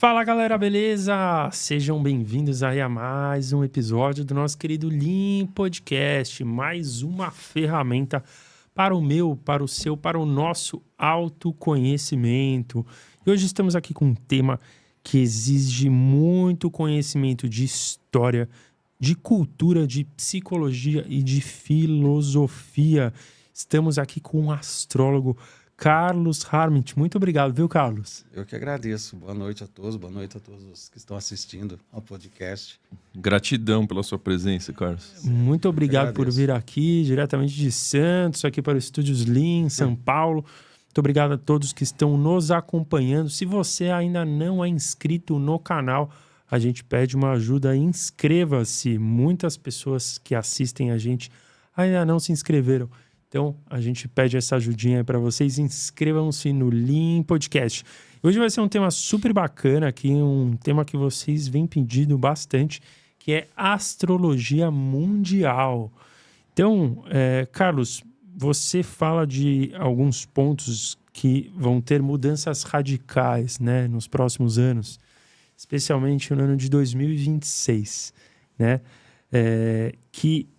Fala galera, beleza? Sejam bem-vindos aí a mais um episódio do nosso querido Lean Podcast, mais uma ferramenta para o meu, para o seu, para o nosso autoconhecimento. E hoje estamos aqui com um tema que exige muito conhecimento de história, de cultura, de psicologia e de filosofia. Estamos aqui com um astrólogo, Carlos Harmit. Muito obrigado, viu, Carlos? Eu que agradeço. Boa noite a todos os que estão assistindo ao podcast. Gratidão pela sua presença, Carlos. Muito obrigado por vir aqui, diretamente de Santos, aqui para o Estúdios Lean, São Paulo. Muito obrigado a todos que estão nos acompanhando. Se você ainda não é inscrito no canal, a gente pede uma ajuda. Inscreva-se. Muitas pessoas que assistem a gente ainda não se inscreveram. Então, a gente pede essa ajudinha para vocês. Inscrevam-se no Lean Podcast. Hoje vai ser um tema super bacana aqui, um tema que vocês vêm pedindo bastante, que é astrologia mundial. Então, Carlos, você fala de alguns pontos que vão ter mudanças radicais, né, nos próximos anos, especialmente no ano de 2026, né, que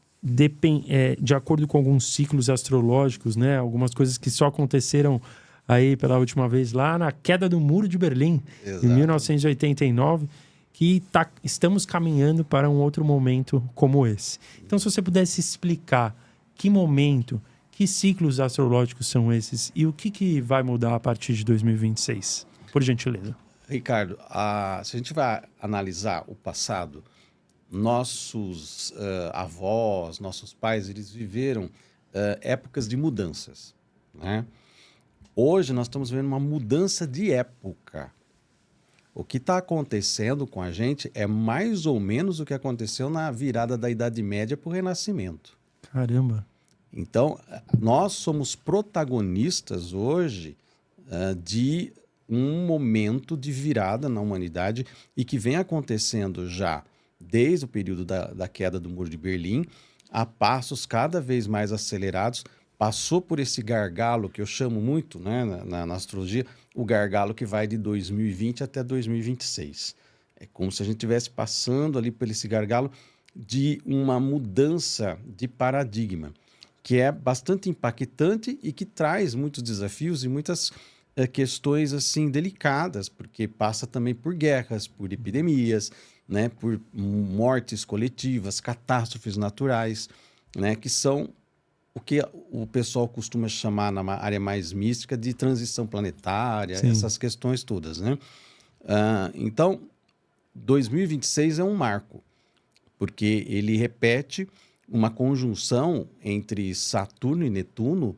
de acordo com alguns ciclos astrológicos, né, algumas coisas que só aconteceram aí pela última vez lá na queda do Muro de Berlim, Exato. Em 1989, que estamos caminhando para um outro momento como esse. Então, se você pudesse explicar que momento, que ciclos astrológicos são esses e o que vai mudar a partir de 2026, por gentileza. Ricardo, se a gente vai analisar o passado, nossos avós, nossos pais, eles viveram épocas de mudanças, né? Hoje nós estamos vendo uma mudança de época. O que está acontecendo com a gente é mais ou menos o que aconteceu na virada da Idade Média para o Renascimento. Caramba! Então, nós somos protagonistas hoje de um momento de virada na humanidade e que vem acontecendo já desde o período da queda do Muro de Berlim, a passos cada vez mais acelerados. Passou por esse gargalo que eu chamo muito, né, na astrologia, o gargalo que vai de 2020 até 2026. É como se a gente estivesse passando ali por esse gargalo de uma mudança de paradigma, que é bastante impactante e que traz muitos desafios e muitas questões assim delicadas, porque passa também por guerras, por epidemias, né, por mortes coletivas, catástrofes naturais, né, que são o que o pessoal costuma chamar na área mais mística de transição planetária, Sim. Essas questões todas, né? Então, 2026 é um marco, porque ele repete uma conjunção entre Saturno e Netuno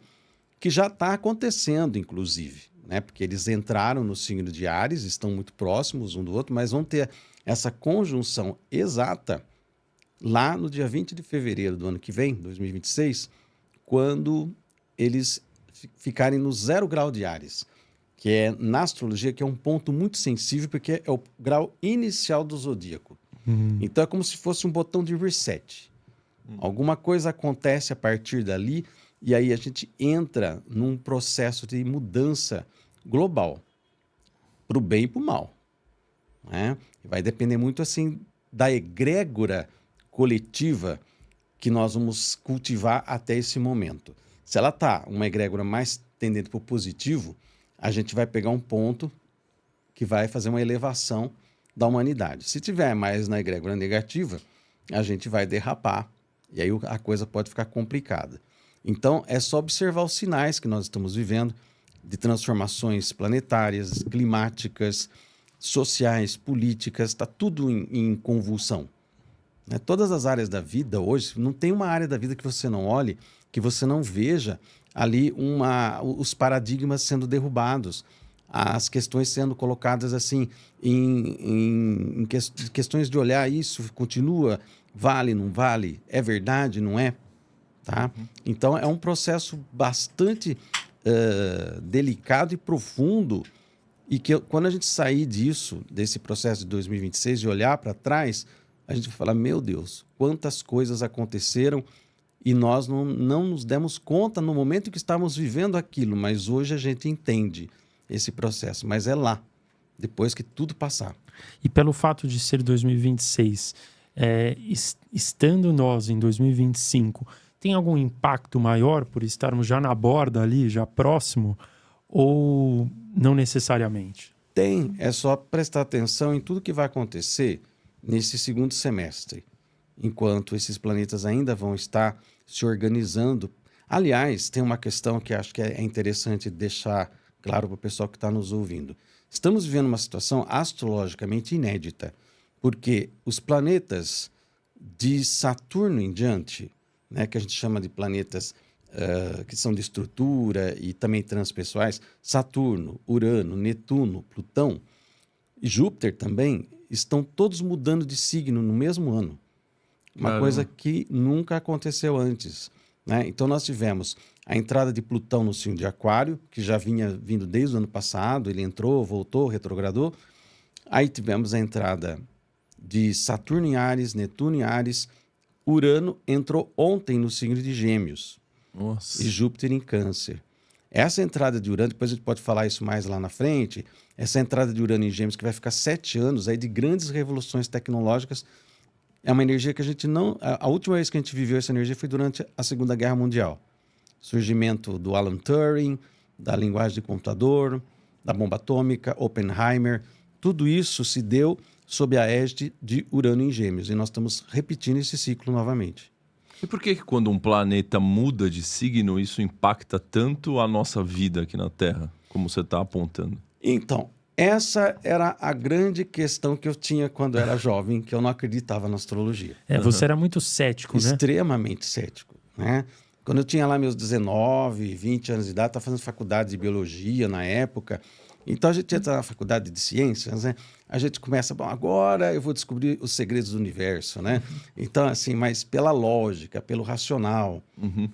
que já está acontecendo, inclusive, né? Porque eles entraram no signo de Áries, estão muito próximos um do outro, mas vão ter essa conjunção exata lá no dia 20 de fevereiro do ano que vem, 2026, quando eles ficarem no 0 grau de Áries, que é, na astrologia, que é um ponto muito sensível, porque é o grau inicial do zodíaco. Então, é como se fosse um botão de reset. Alguma coisa acontece a partir dali, e aí a gente entra num processo de mudança global, para o bem e para o mal, né? Vai depender muito, assim, da egrégora coletiva que nós vamos cultivar até esse momento. Se ela está uma egrégora mais tendente para o positivo, a gente vai pegar um ponto que vai fazer uma elevação da humanidade. Se tiver mais na egrégora negativa, a gente vai derrapar, e aí a coisa pode ficar complicada. Então, é só observar os sinais que nós estamos vivendo de transformações planetárias, climáticas, sociais, políticas, está tudo em convulsão. Todas as áreas da vida hoje, não tem uma área da vida que você não olhe, que você não veja ali os paradigmas sendo derrubados, as questões sendo colocadas assim em questões de olhar isso, continua, vale, não vale, é verdade, não é? Tá? Então, é um processo bastante delicado e profundo, e que quando a gente sair desse processo de 2026 e olhar para trás, a gente vai falar, meu Deus, quantas coisas aconteceram e nós não nos demos conta no momento que estávamos vivendo aquilo, mas hoje a gente entende esse processo, mas é lá, depois que tudo passar. E pelo fato de ser 2026, estando nós em 2025, tem algum impacto maior por estarmos já na borda ali, já próximo, ou não necessariamente? Tem, é só prestar atenção em tudo que vai acontecer nesse segundo semestre, enquanto esses planetas ainda vão estar se organizando. Aliás, tem uma questão que acho que é interessante deixar claro para o pessoal que está nos ouvindo. Estamos vivendo uma situação astrologicamente inédita, porque os planetas de Saturno em diante, né, que a gente chama de planetas que são de estrutura e também transpessoais, Saturno, Urano, Netuno, Plutão e Júpiter também, estão todos mudando de signo no mesmo ano. Uma coisa que nunca aconteceu antes, né? Então nós tivemos a entrada de Plutão no signo de Aquário, que já vinha vindo desde o ano passado, ele entrou, voltou, retrogradou. Aí tivemos a entrada de Saturno em Áries, Netuno em Áries, Urano entrou ontem no signo de Gêmeos. Nossa. E Júpiter em Câncer. Essa entrada de Urano, depois a gente pode falar isso mais lá na frente, essa entrada de Urano em Gêmeos, que vai ficar 7 anos aí de grandes revoluções tecnológicas, é uma energia que a gente não... A última vez que a gente viveu essa energia foi durante a Segunda Guerra Mundial. Surgimento do Alan Turing, da linguagem de computador, da bomba atômica, Oppenheimer, tudo isso se deu sob a égide de Urano em Gêmeos. E nós estamos repetindo esse ciclo novamente. E por que quando um planeta muda de signo, isso impacta tanto a nossa vida aqui na Terra, como você está apontando? Então, essa era a grande questão que eu tinha quando era jovem, que eu não acreditava na astrologia. Você era muito cético, né? Extremamente cético, né? Quando eu tinha lá meus 19, 20 anos de idade, estava fazendo faculdade de biologia na época. Então, a gente entra na faculdade de ciências, né? A gente começa, bom, agora eu vou descobrir os segredos do universo, né? Então, assim, mas pela lógica, pelo racional.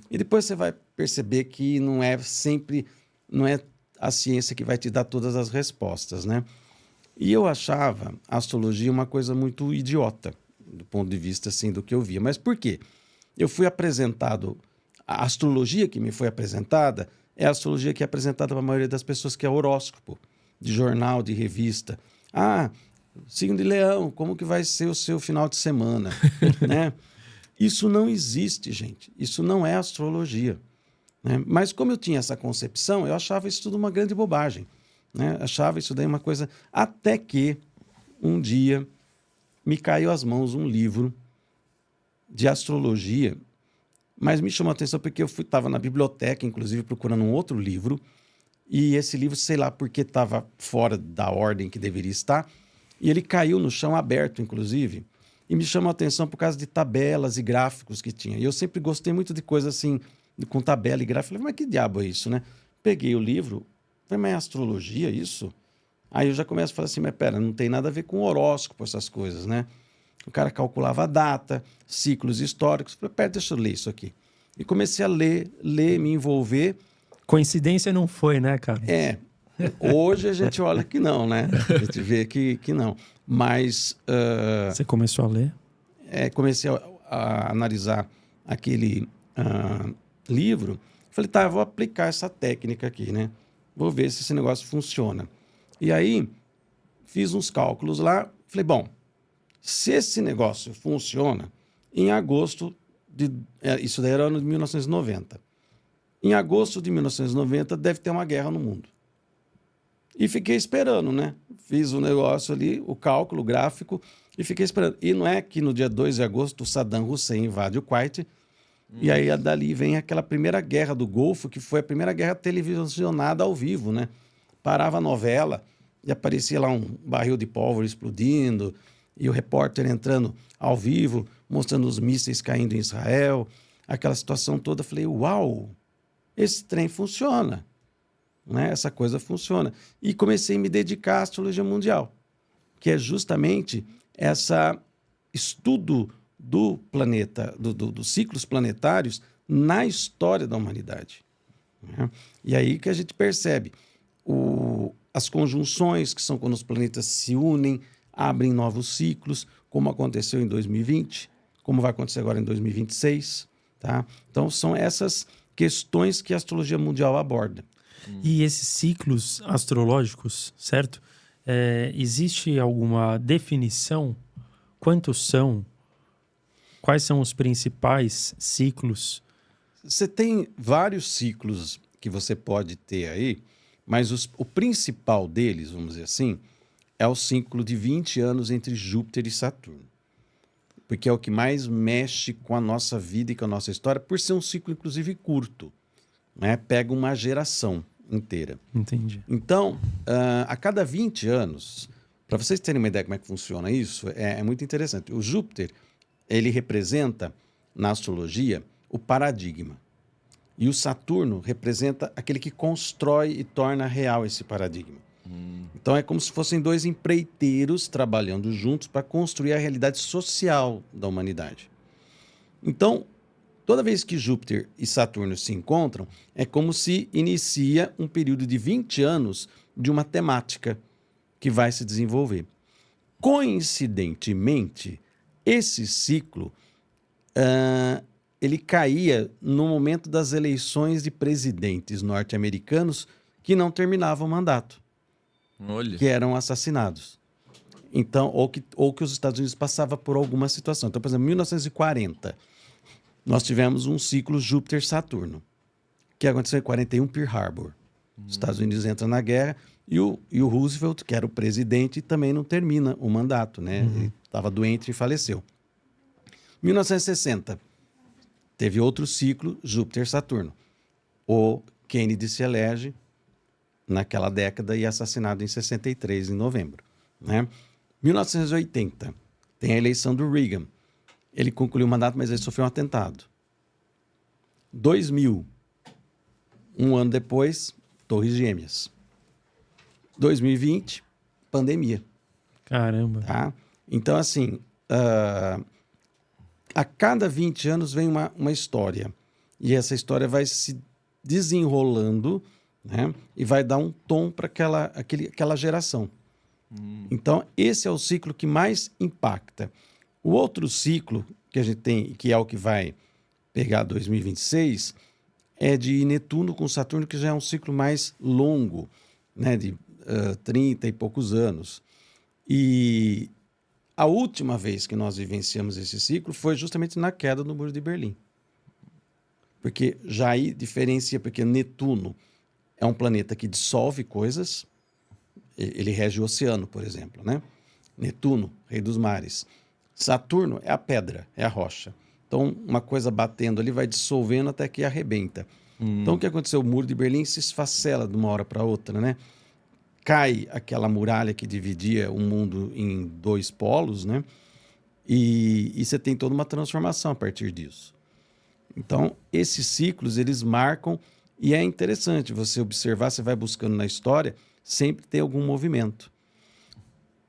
E depois você vai perceber que não é sempre, não é a ciência que vai te dar todas as respostas, né? E eu achava a astrologia uma coisa muito idiota, do ponto de vista, assim, do que eu via. Mas por quê? Eu fui apresentado, a astrologia que me foi apresentada é a astrologia que é apresentada para a maioria das pessoas, que é horóscopo, de jornal, de revista. Ah, signo de Leão, como que vai ser o seu final de semana? Né? Isso não existe, gente. Isso não é astrologia. Né? Mas como eu tinha essa concepção, eu achava isso tudo uma grande bobagem. Né? Achava isso daí uma coisa... Até que um dia me caiu às mãos um livro de astrologia, mas me chamou a atenção porque eu estava na biblioteca, inclusive, procurando um outro livro, e esse livro, sei lá porque estava fora da ordem que deveria estar, e ele caiu no chão aberto, inclusive, e me chamou a atenção por causa de tabelas e gráficos que tinha. E eu sempre gostei muito de coisas assim, com tabela e gráfico. Falei, mas que diabo é isso, né? Peguei o livro, falei, mas é astrologia isso? Aí eu já começo a falar assim, mas pera, não tem nada a ver com horóscopo, essas coisas, né? O cara calculava a data, ciclos históricos. Falei, pera, deixa eu ler isso aqui. E comecei a ler, me envolver. Coincidência não foi, né, cara? Hoje a gente olha que não, né? A gente vê que não. Mas... Você começou a ler? Comecei a analisar aquele livro. Falei, tá, eu vou aplicar essa técnica aqui, né? Vou ver se esse negócio funciona. E aí, fiz uns cálculos lá. Falei, bom, se esse negócio funciona, em agosto isso daí era ano de 1990. Em agosto de 1990 deve ter uma guerra no mundo. E fiquei esperando, né? Fiz o negócio ali, o cálculo, o gráfico, e fiquei esperando. E não é que no dia 2 de agosto o Saddam Hussein invade o Kuwait, e aí dali vem aquela primeira guerra do Golfo, que foi a primeira guerra televisionada ao vivo, né? Parava a novela e aparecia lá um barril de pólvora explodindo, e o repórter entrando ao vivo, mostrando os mísseis caindo em Israel, aquela situação toda. Falei, uau, esse trem funciona, né? Essa coisa funciona. E comecei a me dedicar à astrologia mundial, que é justamente esse estudo do planeta, dos ciclos planetários na história da humanidade. Né? E aí que a gente percebe as conjunções, que são quando os planetas se unem, abrem novos ciclos, como aconteceu em 2020, como vai acontecer agora em 2026. Tá? Então, são essas questões que a astrologia mundial aborda. E esses ciclos astrológicos, certo? existe alguma definição? Quantos são? Quais são os principais ciclos? Você tem vários ciclos que você pode ter aí, mas o principal deles, vamos dizer assim, é o ciclo de 20 anos entre Júpiter e Saturno. Porque é o que mais mexe com a nossa vida e com a nossa história, por ser um ciclo, inclusive, curto. Né? Pega uma geração inteira. Entendi. Então, a cada 20 anos, para vocês terem uma ideia de como é que funciona isso, é muito interessante. O Júpiter, ele representa, na astrologia, o paradigma. E o Saturno representa aquele que constrói e torna real esse paradigma. Então é como se fossem dois empreiteiros trabalhando juntos para construir a realidade social da humanidade. Então, toda vez que Júpiter e Saturno se encontram, é como se inicia um período de 20 anos de uma temática que vai se desenvolver. Coincidentemente, esse ciclo ele caía no momento das eleições de presidentes norte-americanos que não terminavam o mandato. Olha. Que eram assassinados. Então, ou que os Estados Unidos passavam por alguma situação. Então, por exemplo, em 1940, nós tivemos um ciclo Júpiter-Saturno, que aconteceu em 41, Pearl Harbor. Os Estados Unidos entram na guerra e o Roosevelt, que era o presidente, também não termina o mandato, né? Ele estava doente e faleceu. 1960, teve outro ciclo Júpiter-Saturno. O Kennedy se elege naquela década e assassinado em 63, em novembro. Né? 1980, tem a eleição do Reagan. Ele concluiu o mandato, mas ele sofreu um atentado. 2000, um ano depois, Torres Gêmeas. 2020, pandemia. Caramba. Tá? Então, assim, a cada 20 anos vem uma história. E essa história vai se desenrolando, né? E vai dar um tom para aquela geração. Então, esse é o ciclo que mais impacta. O outro ciclo que a gente tem, que é o que vai pegar 2026, é de Netuno com Saturno, que já é um ciclo mais longo, né? De 30 e poucos anos. E a última vez que nós vivenciamos esse ciclo foi justamente na queda do Muro de Berlim. Porque já aí diferencia, porque Netuno é um planeta que dissolve coisas, ele rege o oceano, por exemplo, né? Netuno, rei dos mares. Saturno é a pedra, é a rocha. Então, uma coisa batendo ali vai dissolvendo até que arrebenta. Então, o que aconteceu? O Muro de Berlim se esfacela de uma hora para outra, né? Cai aquela muralha que dividia o mundo em dois polos, né? E você tem toda uma transformação a partir disso. Então, esses ciclos, eles marcam, e é interessante você observar, você vai buscando na história, sempre tem algum movimento.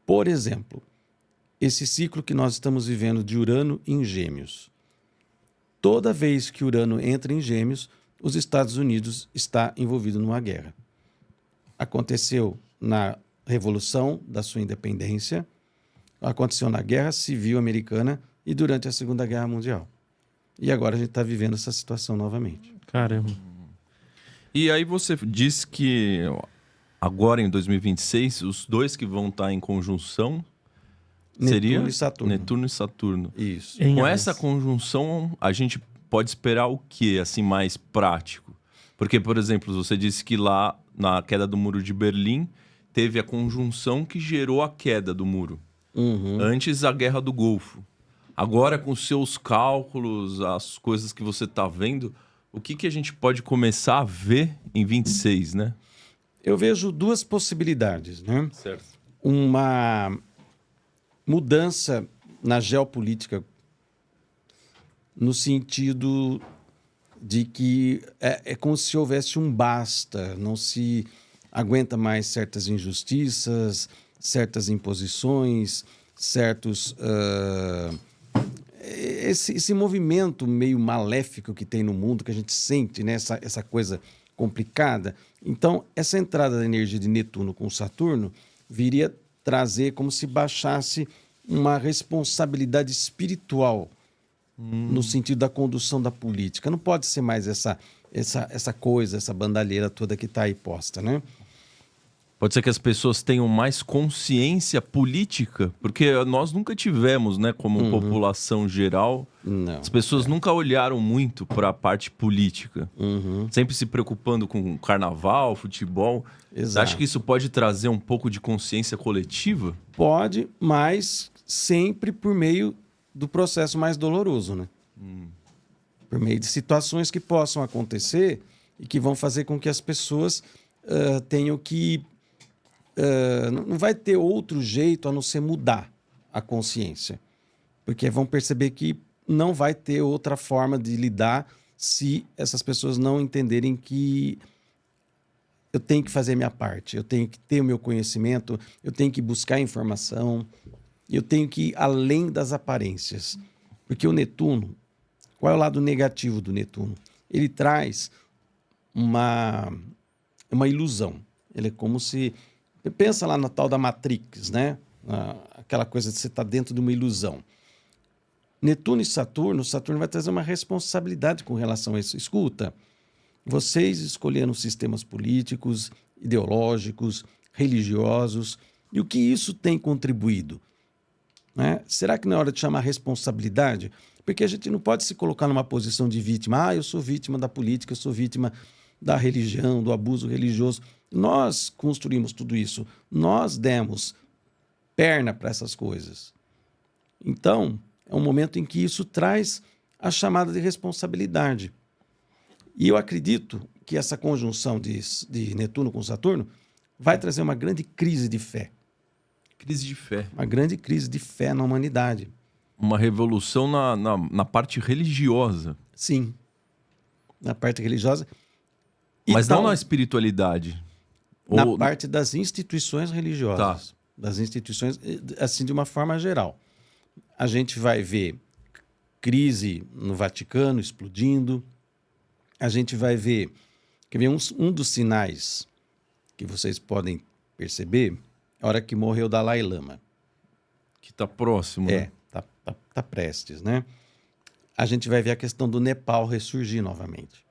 Por exemplo, esse ciclo que nós estamos vivendo de Urano em Gêmeos. Toda vez que Urano entra em Gêmeos, os Estados Unidos está envolvido numa guerra. Aconteceu na Revolução da sua independência, aconteceu na Guerra Civil Americana e durante a Segunda Guerra Mundial. E agora a gente está vivendo essa situação novamente. Caramba. E aí você disse que agora em 2026, os dois que vão estar em conjunção seria Netuno e Saturno. Netuno e Saturno. Isso. Em Com Ares. essa conjunção, a gente pode esperar o quê, assim, mais prático? Porque, por exemplo, você disse que lá na queda do Muro de Berlim teve a conjunção que gerou a queda do muro. Antes, a Guerra do Golfo. Agora, com seus cálculos, as coisas que você está vendo, o que a gente pode começar a ver em 26, né? Eu vejo duas possibilidades, né? Certo. Uma mudança na geopolítica no sentido de que é como se houvesse um basta, não se aguenta mais certas injustiças, certas imposições, certos... esse movimento meio maléfico que tem no mundo, que a gente sente, né? Essa coisa complicada. Então, essa entrada da energia de Netuno com Saturno viria trazer como se baixasse uma responsabilidade espiritual no sentido da condução da política. Não pode ser mais essa coisa, essa bandalheira toda que está aí posta, né? Pode ser que as pessoas tenham mais consciência política, porque nós nunca tivemos, né, como população geral, Não. as pessoas nunca olharam muito para a parte política, sempre se preocupando com carnaval, futebol. Você Exato. acha que isso pode trazer um pouco de consciência coletiva? Pode, mas sempre por meio do processo mais doloroso, né? Por meio de situações que possam acontecer e que vão fazer com que as pessoas tenham que... não vai ter outro jeito a não ser mudar a consciência. Porque vão perceber que não vai ter outra forma de lidar se essas pessoas não entenderem que eu tenho que fazer a minha parte, eu tenho que ter o meu conhecimento, eu tenho que buscar informação, eu tenho que ir além das aparências. Porque o Netuno, qual é o lado negativo do Netuno? Ele traz uma ilusão. Ele é como se... Pensa lá na tal da Matrix, né? Aquela coisa de você estar dentro de uma ilusão. Netuno e Saturno vai trazer uma responsabilidade com relação a isso. Escuta, vocês escolheram sistemas políticos, ideológicos, religiosos, e o que isso tem contribuído? Né? Será que não é hora de chamar responsabilidade? Porque a gente não pode se colocar numa posição de vítima. Eu sou vítima da política, eu sou vítima da religião, do abuso religioso. Nós construímos tudo isso. Nós demos perna para essas coisas. Então, é um momento em que isso traz a chamada de responsabilidade. E eu acredito que essa conjunção de Netuno com Saturno vai trazer uma grande crise de fé. Crise de fé. Uma grande crise de fé na humanidade. Uma revolução na parte religiosa. Sim. Na parte religiosa. Mas não na espiritualidade. Na parte das instituições religiosas. Tá. Das instituições, assim, de uma forma geral. A gente vai ver crise no Vaticano explodindo. A gente vai ver... Quer ver um dos sinais que vocês podem perceber é a hora que morreu o Dalai Lama. Que está próximo, né? Tá prestes, né? A gente vai ver a questão do Nepal ressurgir novamente.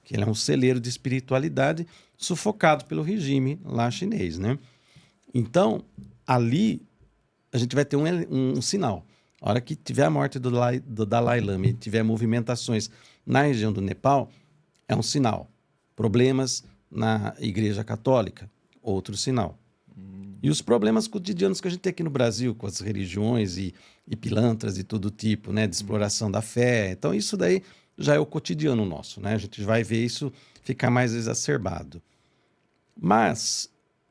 Que ele é um celeiro de espiritualidade sufocado pelo regime lá chinês, né? Então, ali, a gente vai ter um sinal. A hora que tiver a morte do Dalai Lama e tiver movimentações na região do Nepal, é um sinal. Problemas na Igreja Católica, outro sinal. E os problemas cotidianos que a gente tem aqui no Brasil, com as religiões e pilantras de todo tipo, né? De exploração da fé. Então, isso daí já é o cotidiano nosso, né? A gente vai ver isso ficar mais exacerbado. Mas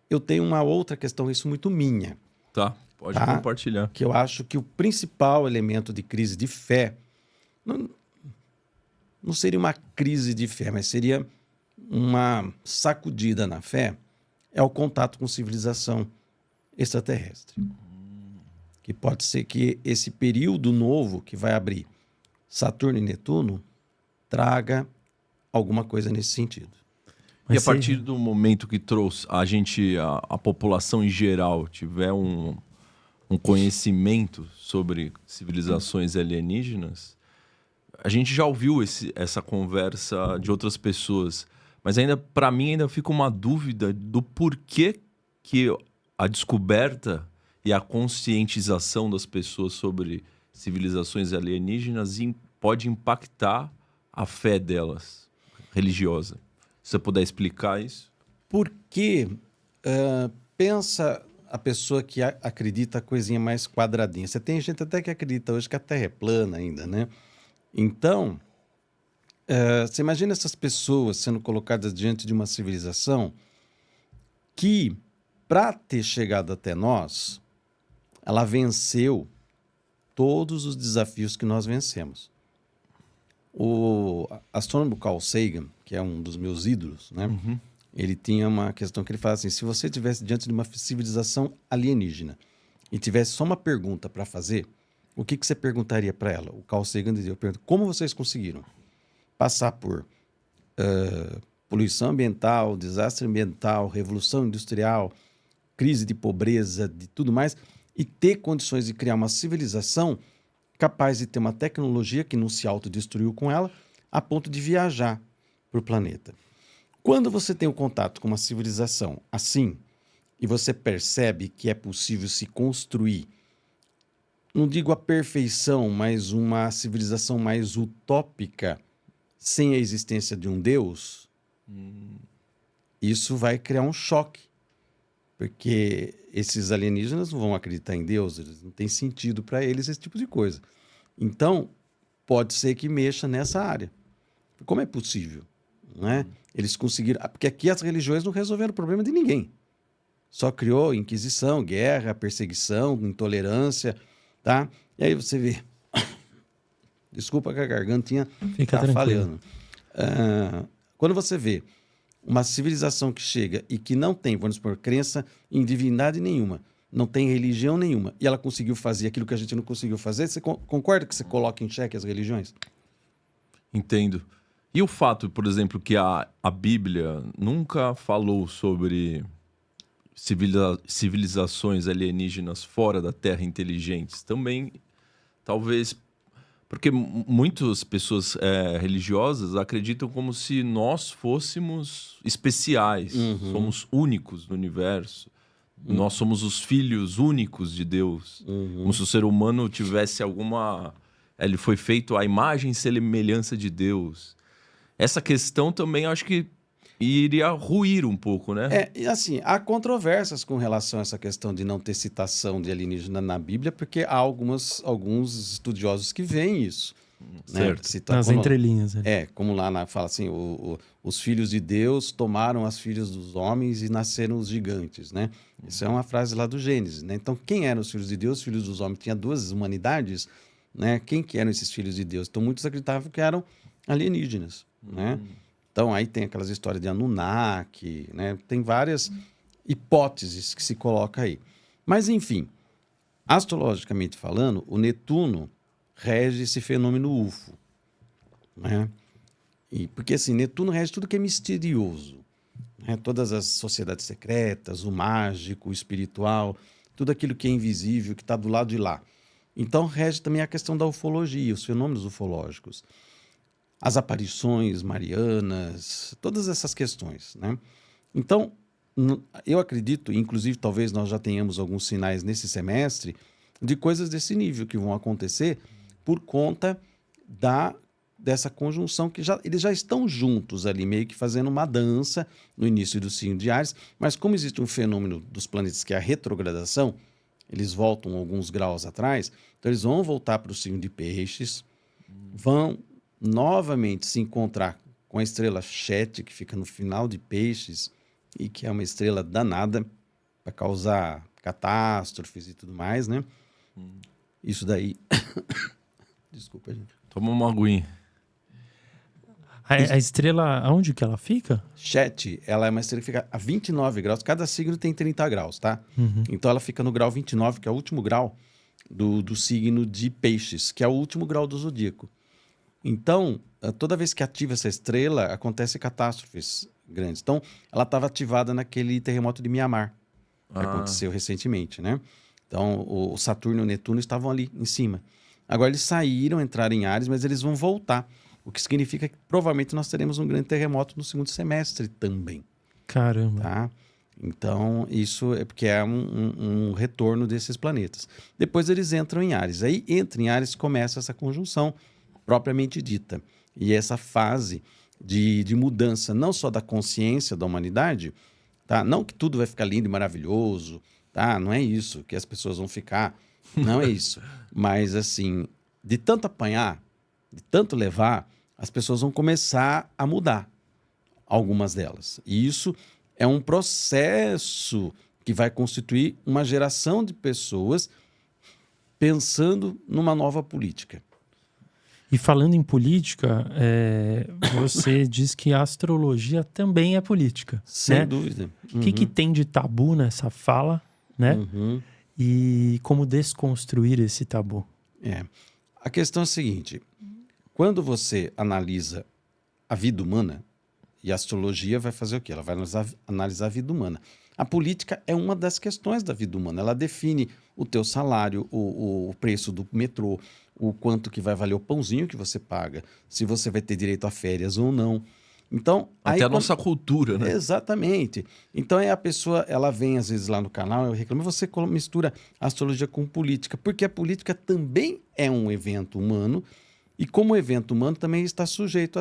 eu tenho uma outra questão, isso muito minha. Tá, pode compartilhar. Que eu acho que o principal elemento de crise de fé não seria uma crise de fé, mas seria uma sacudida na fé, é o contato com civilização extraterrestre. Que pode ser que esse período novo que vai abrir Saturno e Netuno traga alguma coisa nesse sentido. E a partir do momento que trouxe a população em geral tiver um conhecimento sobre civilizações alienígenas, a gente já ouviu essa conversa de outras pessoas, mas ainda para mim ainda fica uma dúvida do porquê que a descoberta e a conscientização das pessoas sobre civilizações alienígenas pode impactar a fé delas, religiosa. Se você puder explicar isso. Porque pensa a pessoa que acredita a coisinha mais quadradinha. Você tem gente até que acredita hoje que a Terra é plana ainda, né? Então, você imagina essas pessoas sendo colocadas diante de uma civilização que, para ter chegado até nós, ela venceu todos os desafios que nós vencemos. O astrônomo Carl Sagan, que é um dos meus ídolos, né? Ele tinha uma questão que ele fala assim: se você estivesse diante de uma civilização alienígena e tivesse só uma pergunta para fazer, o que você perguntaria para ela? O Carl Sagan dizia: eu pergunto, como vocês conseguiram passar por poluição ambiental, desastre ambiental, revolução industrial, crise de pobreza, de tudo mais, e ter condições de criar uma civilização capaz de ter uma tecnologia que não se autodestruiu com ela, a ponto de viajar para o planeta. Quando você tem o contato com uma civilização assim, e você percebe que é possível se construir, não digo a perfeição, mas uma civilização mais utópica, sem a existência de um Deus, isso vai criar um choque. Porque esses alienígenas não vão acreditar em Deus, eles não tem sentido para eles esse tipo de coisa. Então, pode ser que mexa nessa área. Como é possível? Né? Eles conseguiram... Porque aqui as religiões não resolveram o problema de ninguém. Só criou inquisição, guerra, perseguição, intolerância, tá? E aí você vê... Desculpa que a gargantinha Fica tá tranquilo. falhando. Quando você vê uma civilização que chega e que não tem, vamos supor, crença em divindade nenhuma, não tem religião nenhuma, e ela conseguiu fazer aquilo que a gente não conseguiu fazer, você concorda que você coloca em xeque as religiões? Entendo. E o fato, por exemplo, que a Bíblia nunca falou sobre civilizações alienígenas fora da Terra inteligentes, também, talvez... Porque muitas pessoas religiosas acreditam como se nós fôssemos especiais, somos únicos no universo. Nós somos os filhos únicos de Deus. Como se o ser humano tivesse alguma... Ele foi feito à imagem e semelhança de Deus. Essa questão também acho que iria ruir um pouco, né? E assim, há controvérsias com relação a essa questão de não ter citação de alienígena na Bíblia, porque há alguns estudiosos que veem isso. Né? Certo. Cita Nas entrelinhas. Né? Como lá fala assim, os filhos de Deus tomaram as filhas dos homens e nasceram os gigantes, né? Isso é uma frase lá do Gênesis, né? Então, quem eram os filhos de Deus? Os filhos dos homens tinha duas humanidades, né? Quem que eram esses filhos de Deus? Então, muitos acreditavam que eram alienígenas, né? Então, aí tem aquelas histórias de Anunnaki, né? Tem várias hipóteses que se coloca aí. Mas, enfim, astrologicamente falando, o Netuno rege esse fenômeno UFO, né? Porque, assim, Netuno rege tudo que é misterioso, né? Todas as sociedades secretas, o mágico, o espiritual, tudo aquilo que é invisível, que está do lado de lá. Então, rege também a questão da ufologia, os fenômenos ufológicos. As aparições marianas, todas essas questões, né? Então, eu acredito, inclusive talvez nós já tenhamos alguns sinais nesse semestre, de coisas desse nível que vão acontecer por conta dessa conjunção que eles já estão juntos ali, meio que fazendo uma dança no início do signo de Áries, mas como existe um fenômeno dos planetas que é a retrogradação, eles voltam alguns graus atrás, então eles vão voltar para o signo de Peixes, vão novamente se encontrar com a estrela Chet, que fica no final de Peixes, e que é uma estrela danada para causar catástrofes e tudo mais, né? Isso daí... Desculpa, gente. Toma uma aguinha. A estrela, aonde que ela fica? Chet, ela é uma estrela que fica a 29 graus. Cada signo tem 30 graus, tá? Então ela fica no grau 29, que é o último grau do signo de Peixes, que é o último grau do zodíaco. Então, toda vez que ativa essa estrela, acontecem catástrofes grandes. Então, ela estava ativada naquele terremoto de Mianmar, que aconteceu recentemente, né? Então, o Saturno e o Netuno estavam ali em cima. Agora, eles saíram, entraram em Áries, mas eles vão voltar. O que significa que provavelmente nós teremos um grande terremoto no segundo semestre também. Caramba. Tá? Então, isso é porque é um retorno desses planetas. Depois eles entram em Áries. Aí, entra em Áries, começa essa conjunção propriamente dita. E essa fase de mudança, não só da consciência da humanidade, tá? Não que tudo vai ficar lindo e maravilhoso, tá? Não é isso que as pessoas vão ficar, não é isso. Mas, assim, de tanto apanhar, de tanto levar, as pessoas vão começar a mudar, algumas delas. E isso é um processo que vai constituir uma geração de pessoas pensando numa nova política. E falando em política, você diz que a astrologia também é política. Sem né? dúvida. O que tem de tabu nessa fala, né? E como desconstruir esse tabu? A questão é a seguinte: quando você analisa a vida humana, e a astrologia vai fazer o quê? Ela vai analisar a vida humana. A política é uma das questões da vida humana. Ela define o teu salário, o preço do metrô, o quanto que vai valer o pãozinho que você paga, se você vai ter direito a férias ou não. Então, Até a nossa cultura, né? Exatamente. Então, a pessoa, ela vem às vezes lá no canal, eu reclamo, você mistura astrologia com política, porque a política também é um evento humano, e como evento humano também está sujeito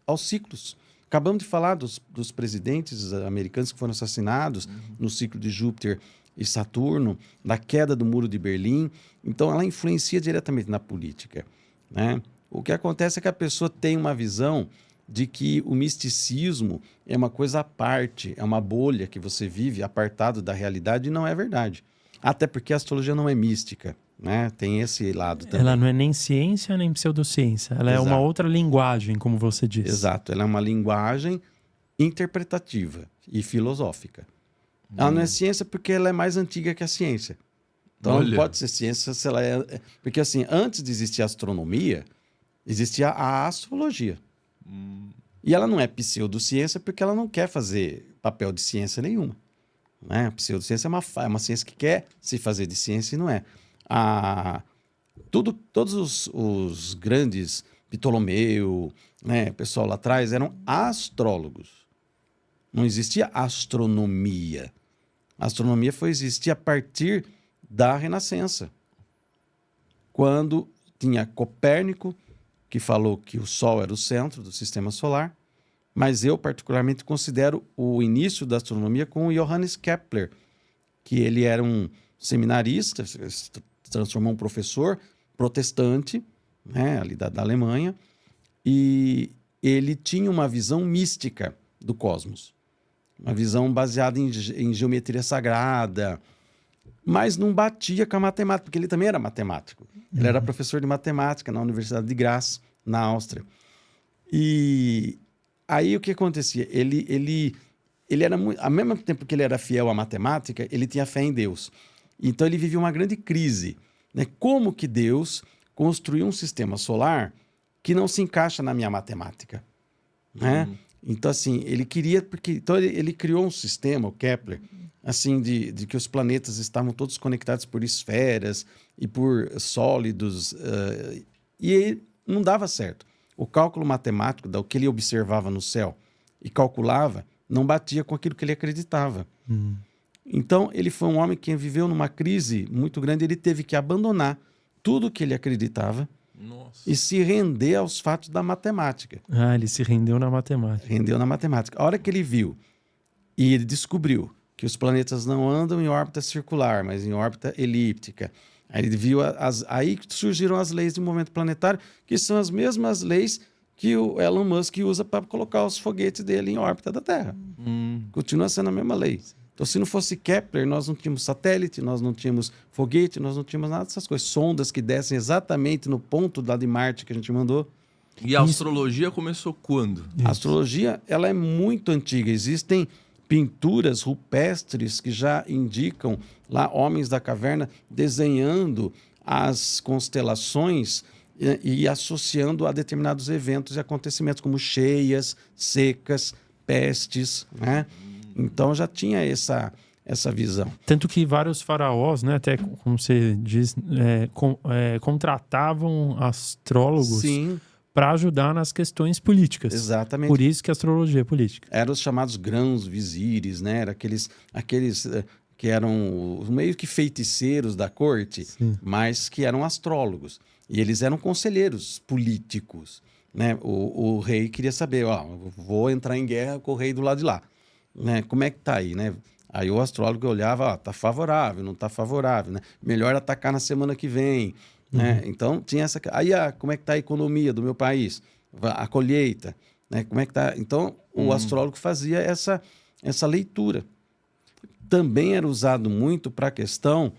aos ciclos. Acabamos de falar dos presidentes americanos que foram assassinados no ciclo de Júpiter e Saturno, da queda do Muro de Berlim. Então, ela influencia diretamente na política, né? O que acontece é que a pessoa tem uma visão de que o misticismo é uma coisa à parte, é uma bolha que você vive apartado da realidade, e não é verdade. Até porque a astrologia não é mística, né? Tem esse lado também. Ela não é nem ciência nem pseudociência. Ela é uma Exato. outra linguagem, como você disse. Exato. Ela é uma linguagem interpretativa e filosófica. Ela não é ciência porque ela é mais antiga que a ciência. Então, ela não pode ser ciência se ela é... Porque, assim, antes de existir a astronomia, existia a astrologia. E ela não é pseudociência porque ela não quer fazer papel de ciência nenhuma, né? A pseudociência é uma ciência que quer se fazer de ciência e não é. Todos os grandes, Ptolomeu, né, pessoal lá atrás, eram astrólogos. Não existia astronomia. A astronomia foi existir a partir da Renascença, quando tinha Copérnico, que falou que o Sol era o centro do sistema solar, mas eu particularmente considero o início da astronomia com o Johannes Kepler, que ele era um seminarista, se transformou em um professor protestante, né, ali da Alemanha, e ele tinha uma visão mística do cosmos, uma visão baseada em geometria sagrada, mas não batia com a matemática, porque ele também era matemático. Ele era professor de matemática na Universidade de Graz, na Áustria. E aí o que acontecia? Ele era muito, ao mesmo tempo que ele era fiel à matemática, ele tinha fé em Deus. Então ele vivia uma grande crise, né? Como que Deus construiu um sistema solar que não se encaixa na minha matemática, né? Então, assim, ele queria... Então, ele criou um sistema, o Kepler, assim, de que os planetas estavam todos conectados por esferas e por sólidos, e não dava certo. O cálculo matemático, do que ele observava no céu e calculava, não batia com aquilo que ele acreditava. Então, ele foi um homem que viveu numa crise muito grande, ele teve que abandonar tudo que ele acreditava. Nossa. E se render aos fatos da matemática. Ele se rendeu na matemática. Rendeu na matemática. A hora que ele viu e ele descobriu que os planetas não andam em órbita circular, mas em órbita elíptica. Aí ele viu aí surgiram as leis de movimento planetário, que são as mesmas leis que o Elon Musk usa para colocar os foguetes dele em órbita da Terra. Continua sendo a mesma lei. Então, se não fosse Kepler, nós não tínhamos satélite, nós não tínhamos foguete, nós não tínhamos nada dessas coisas. Sondas que descem exatamente no ponto lá de Marte que a gente mandou. E a astrologia começou quando? A astrologia, ela é muito antiga. Existem pinturas rupestres que já indicam lá homens da caverna desenhando as constelações e associando a determinados eventos e acontecimentos, como cheias, secas, pestes, né? Então já tinha essa visão. Tanto que vários faraós, né, até como você diz, contratavam astrólogos para ajudar nas questões políticas. Exatamente. Por isso que a astrologia é política. Eram os chamados grãos vizires, né? Era aqueles que eram meio que feiticeiros da corte, mas que eram astrólogos. E eles eram conselheiros políticos, né? O rei queria saber, vou entrar em guerra com o rei do lado de lá, né? Como é que tá aí, né? Aí o astrólogo olhava, tá favorável, não tá favorável, né? Melhor atacar na semana que vem, né? Então tinha essa... Aí, como é que tá a economia do meu país? A colheita, né? Como é que tá? Então o astrólogo fazia essa leitura. Também era usado muito para a questão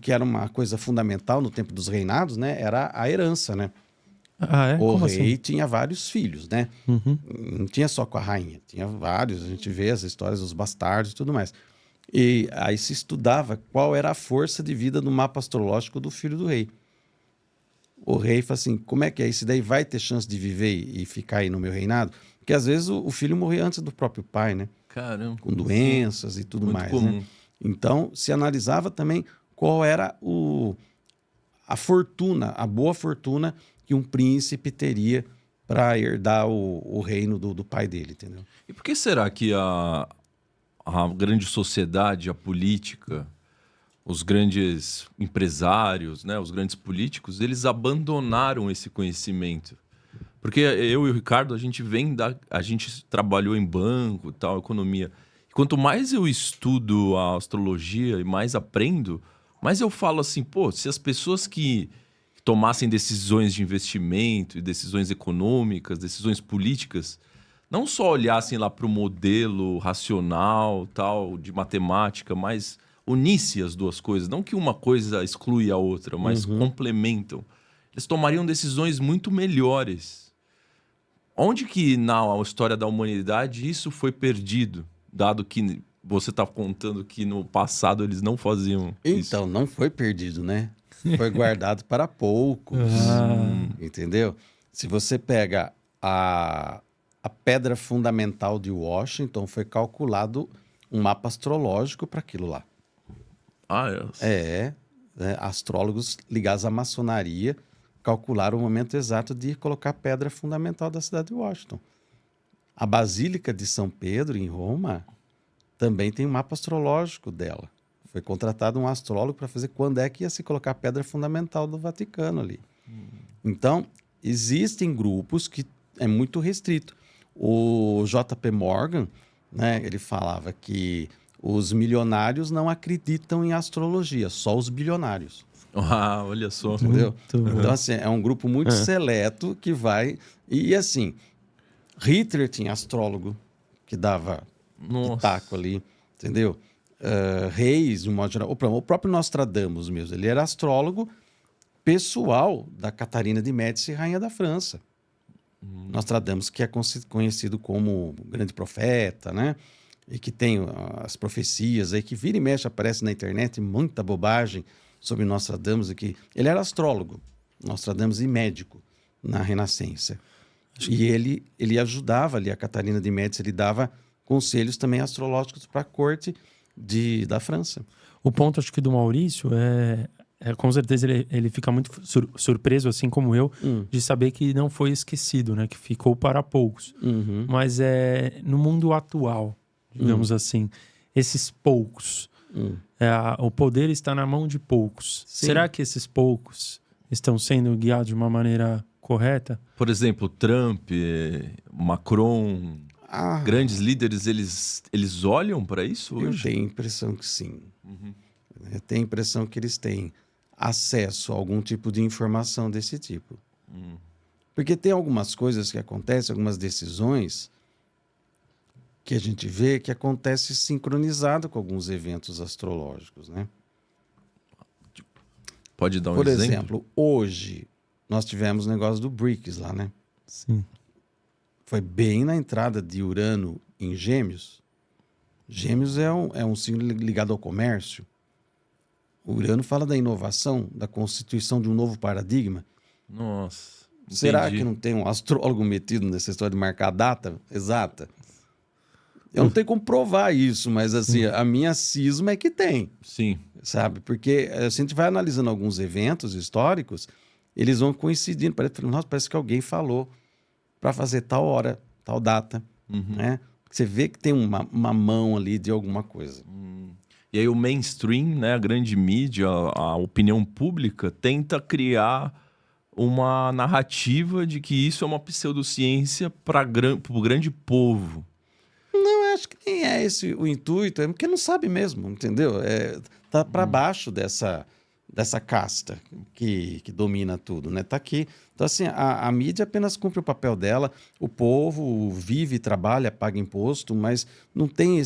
que era uma coisa fundamental no tempo dos reinados, né? Era a herança, né? O rei tinha vários filhos, né? Não tinha só com a rainha, tinha vários. A gente vê as histórias dos bastardos e tudo mais. E aí se estudava qual era a força de vida do mapa astrológico do filho do rei. O rei fala assim, como é que é? Esse daí vai ter chance de viver e ficar aí no meu reinado? Porque às vezes o filho morria antes do próprio pai, né? Caramba. Com doenças e tudo mais, comum. né? Então se analisava também qual era a fortuna, a boa fortuna que um príncipe teria para herdar o reino do pai dele, entendeu? E por que será que a grande sociedade, a política, os grandes empresários, né, os grandes políticos, eles abandonaram esse conhecimento? Porque eu e o Ricardo, a gente trabalhou em banco, tal, economia. E quanto mais eu estudo a astrologia e mais aprendo, mais eu falo assim, pô, se as pessoas que tomassem decisões de investimento e decisões econômicas, decisões políticas, não só olhassem lá para o modelo racional, tal, de matemática, mas unisse as duas coisas. Não que uma coisa exclui a outra, mas complementam. Eles tomariam decisões muito melhores. Onde que na história da humanidade isso foi perdido? Dado que você está contando que no passado eles não faziam isso. Então, não foi perdido, né? Foi guardado para poucos, entendeu? Se você pega a pedra fundamental de Washington, foi calculado um mapa astrológico para aquilo lá. Astrólogos ligados à maçonaria calcularam o momento exato de colocar a pedra fundamental da cidade de Washington. A Basílica de São Pedro, em Roma, também tem um mapa astrológico dela. Foi contratado um astrólogo para fazer quando é que ia se colocar a pedra fundamental do Vaticano ali. Então, existem grupos que é muito restrito. O J.P. Morgan, né, ele falava que os milionários não acreditam em astrologia, só os bilionários. Ah, olha só. Entendeu? Então, assim, é um grupo muito seleto que vai... E, assim, Hitler tinha astrólogo que dava pitaco ali, entendeu? Reis, de um modo geral. O próprio Nostradamus mesmo, ele era astrólogo pessoal da Catarina de Médici, rainha da França. Nostradamus, que é conhecido como grande profeta, né? E que tem as profecias aí, que vira e mexe, aparece na internet, muita bobagem sobre Nostradamus. Que ele era astrólogo, Nostradamus, e médico na Renascença. E ele ajudava ali a Catarina de Médici, ele dava conselhos também astrológicos para a corte da França. O ponto, acho que do Maurício com certeza ele fica muito surpreso, assim como eu, de saber que não foi esquecido, né? Que ficou para poucos. Mas no mundo atual, digamos assim, esses poucos, o poder está na mão de poucos. Sim. Será que esses poucos estão sendo guiados de uma maneira correta? Por exemplo, Trump, Macron, grandes líderes, eles olham para isso hoje? Eu tenho a impressão que sim. Eu tenho a impressão que eles têm acesso a algum tipo de informação desse tipo. Porque tem algumas coisas que acontecem, algumas decisões que a gente vê que acontece sincronizado com alguns eventos astrológicos, né? Pode dar um Por exemplo? exemplo, hoje nós tivemos o negócio do BRICS lá, né? Sim. Foi bem na entrada de Urano em Gêmeos. Gêmeos é um signo ligado ao comércio. O Urano fala da inovação, da constituição de um novo paradigma. Nossa. Será entendi. que não tem um astrólogo metido nessa história de marcar a data exata? Eu não tenho como provar isso, mas assim, a minha cisma é que tem, Sim. sabe? Porque se a gente vai analisando alguns eventos históricos, eles vão coincidindo. Parece que alguém falou para fazer tal hora, tal data, né? Você vê que tem uma mão ali de alguma coisa. E aí o mainstream, né, a grande mídia, a opinião pública, tenta criar uma narrativa de que isso é uma pseudociência para o grande povo. Não, eu acho que nem é esse o intuito, é porque não sabe mesmo, entendeu? Tá para baixo dessa casta que domina tudo, né? Tá aqui. Então, assim, a mídia apenas cumpre o papel dela, o povo vive, trabalha, paga imposto, mas não tem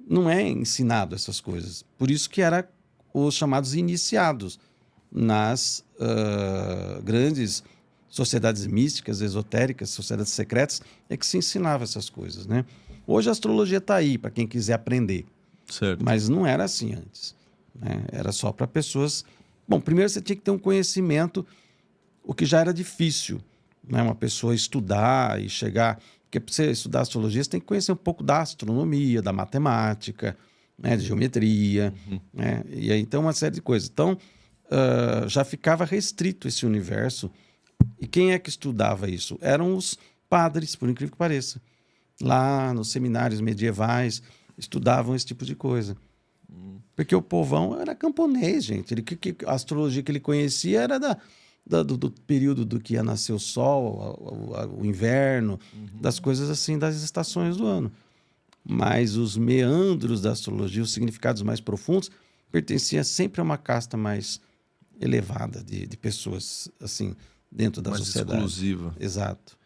não é ensinado essas coisas. Por isso que era os chamados iniciados nas grandes sociedades místicas, esotéricas, sociedades secretas, é que se ensinava essas coisas, né? Hoje a astrologia está aí para quem quiser aprender. Certo. Mas não era assim antes, né? Era só para pessoas... Bom, primeiro você tinha que ter um conhecimento, o que já era difícil, né? Uma pessoa estudar e chegar... Porque para você estudar astrologia, você tem que conhecer um pouco da astronomia, da matemática, né? De geometria, né? E aí, então, uma série de coisas. Então, já ficava restrito esse universo E quem é que estudava isso? Eram os padres, por incrível que pareça. Lá nos seminários medievais, estudavam esse tipo de coisa. Porque o povão era camponês, gente. A astrologia que ele conhecia era do período do que ia nascer o sol, o inverno, das coisas assim, das estações do ano. Mas os meandros da astrologia, os significados mais profundos, pertenciam sempre a uma casta mais elevada de pessoas, assim, dentro da Mais sociedade. exclusiva. Exato.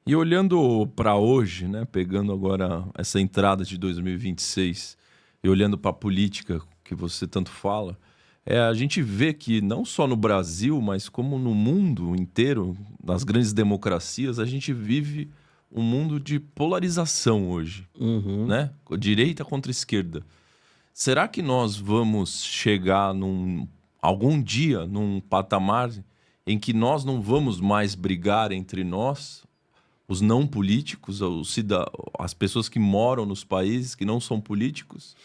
E olhando para hoje, né, pegando agora essa entrada de 2026 e olhando para a política que você tanto fala, a gente vê que não só no Brasil, mas como no mundo inteiro, nas grandes democracias, a gente vive um mundo de polarização hoje, né? Direita contra esquerda. Será que nós vamos chegar algum dia num patamar em que nós não vamos mais brigar entre nós, os não políticos, as pessoas que moram nos países que não são políticos,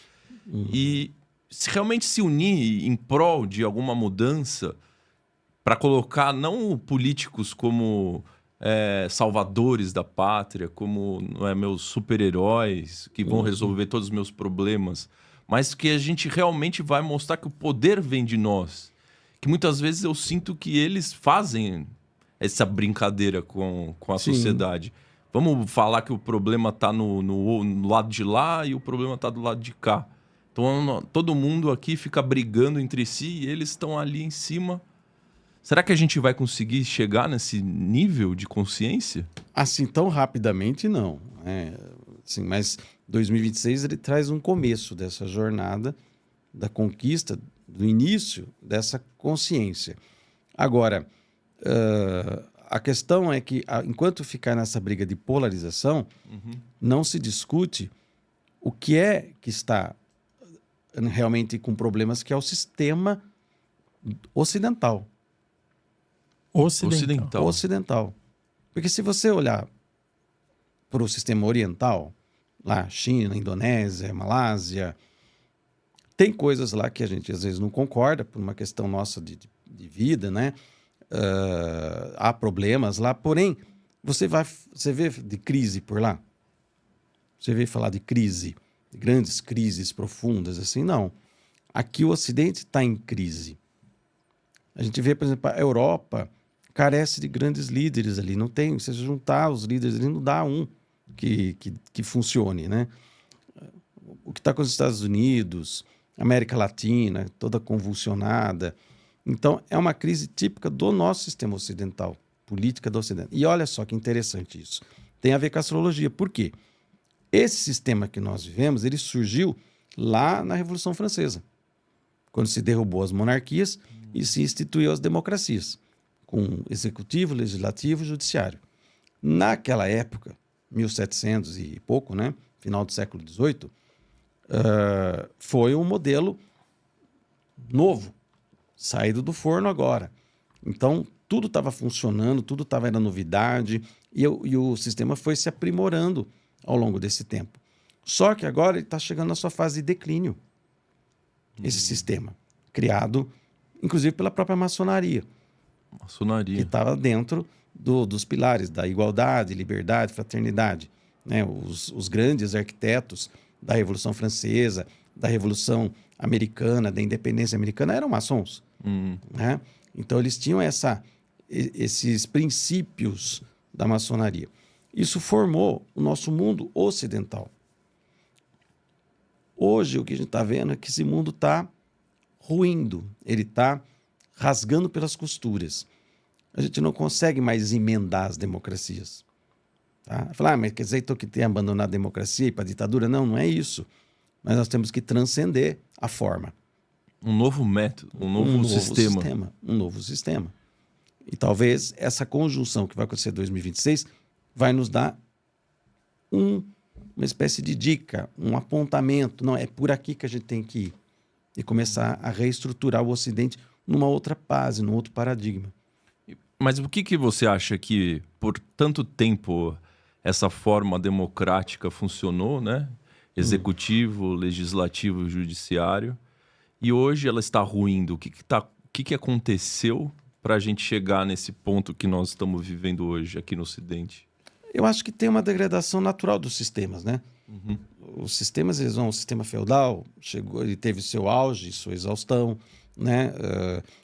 e realmente se unir em prol de alguma mudança para colocar não políticos como salvadores da pátria, como meus super-heróis que vão resolver todos os meus problemas, mas que a gente realmente vai mostrar que o poder vem de nós. Que muitas vezes eu sinto que eles fazem essa brincadeira com a sociedade. Vamos falar que o problema está no lado de lá e o problema está do lado de cá. Então, todo mundo aqui fica brigando entre si e eles estão ali em cima. Será que a gente vai conseguir chegar nesse nível de consciência? Assim, tão rapidamente, não. Assim, mas 2026 ele traz um começo dessa jornada, da conquista, do início dessa consciência. Agora, a questão é que, enquanto ficar nessa briga de polarização, não se discute o que é que está realmente com problemas, que é o sistema ocidental. Ocidental. Porque se você olhar para o sistema oriental, lá, China, Indonésia, Malásia, tem coisas lá que a gente às vezes não concorda, por uma questão nossa de vida, né? Há problemas lá, porém, você vê de crise por lá? Você vê falar de crise, de grandes crises profundas, assim? Não. Aqui o Ocidente está em crise. A gente vê, por exemplo, a Europa carece de grandes líderes ali. Não tem, se você juntar os líderes ali, não dá um que funcione, né? O que está com os Estados Unidos, América Latina, toda convulsionada. Então, é uma crise típica do nosso sistema ocidental, política do Ocidente. E olha só que interessante isso. Tem a ver com a astrologia. Por quê? Esse sistema que nós vivemos, ele surgiu lá na Revolução Francesa, quando se derrubou as monarquias e se instituiu as democracias, com executivo, legislativo e judiciário. Naquela época, 1700 e pouco, né? Final do século XVIII, foi um modelo novo, saído do forno agora. Então, tudo estava funcionando, tudo estava na novidade, e o sistema foi se aprimorando ao longo desse tempo. Só que agora ele está chegando na sua fase de declínio, esse sistema, criado, inclusive, pela própria maçonaria. Que estava dentro dos pilares da igualdade, liberdade, fraternidade. Né? Os grandes arquitetos da Revolução Francesa, da Revolução Americana, da Independência Americana, eram maçons. Né? Então, eles tinham esses princípios da maçonaria. Isso formou o nosso mundo ocidental. Hoje, o que a gente está vendo é que esse mundo está ruindo, ele está rasgando pelas costuras. A gente não consegue mais emendar as democracias. Tá? Falar, mas quer dizer então que tem abandonado a democracia e para a ditadura? Não, não é isso. Mas nós temos que transcender a forma. Um novo método, um novo sistema. Um novo sistema. E talvez essa conjunção que vai acontecer em 2026 vai nos dar uma espécie de dica, um apontamento. Não, é por aqui que a gente tem que ir. E começar a reestruturar o Ocidente numa outra fase, num outro paradigma. Mas o que você acha que, por tanto tempo, essa forma democrática funcionou, né? Executivo, legislativo e judiciário. E hoje ela está ruindo. O que aconteceu para a gente chegar nesse ponto que nós estamos vivendo hoje aqui no Ocidente? Eu acho que tem uma degradação natural dos sistemas, né? Os sistemas, eles vão, o sistema feudal chegou, ele teve seu auge, sua exaustão, né?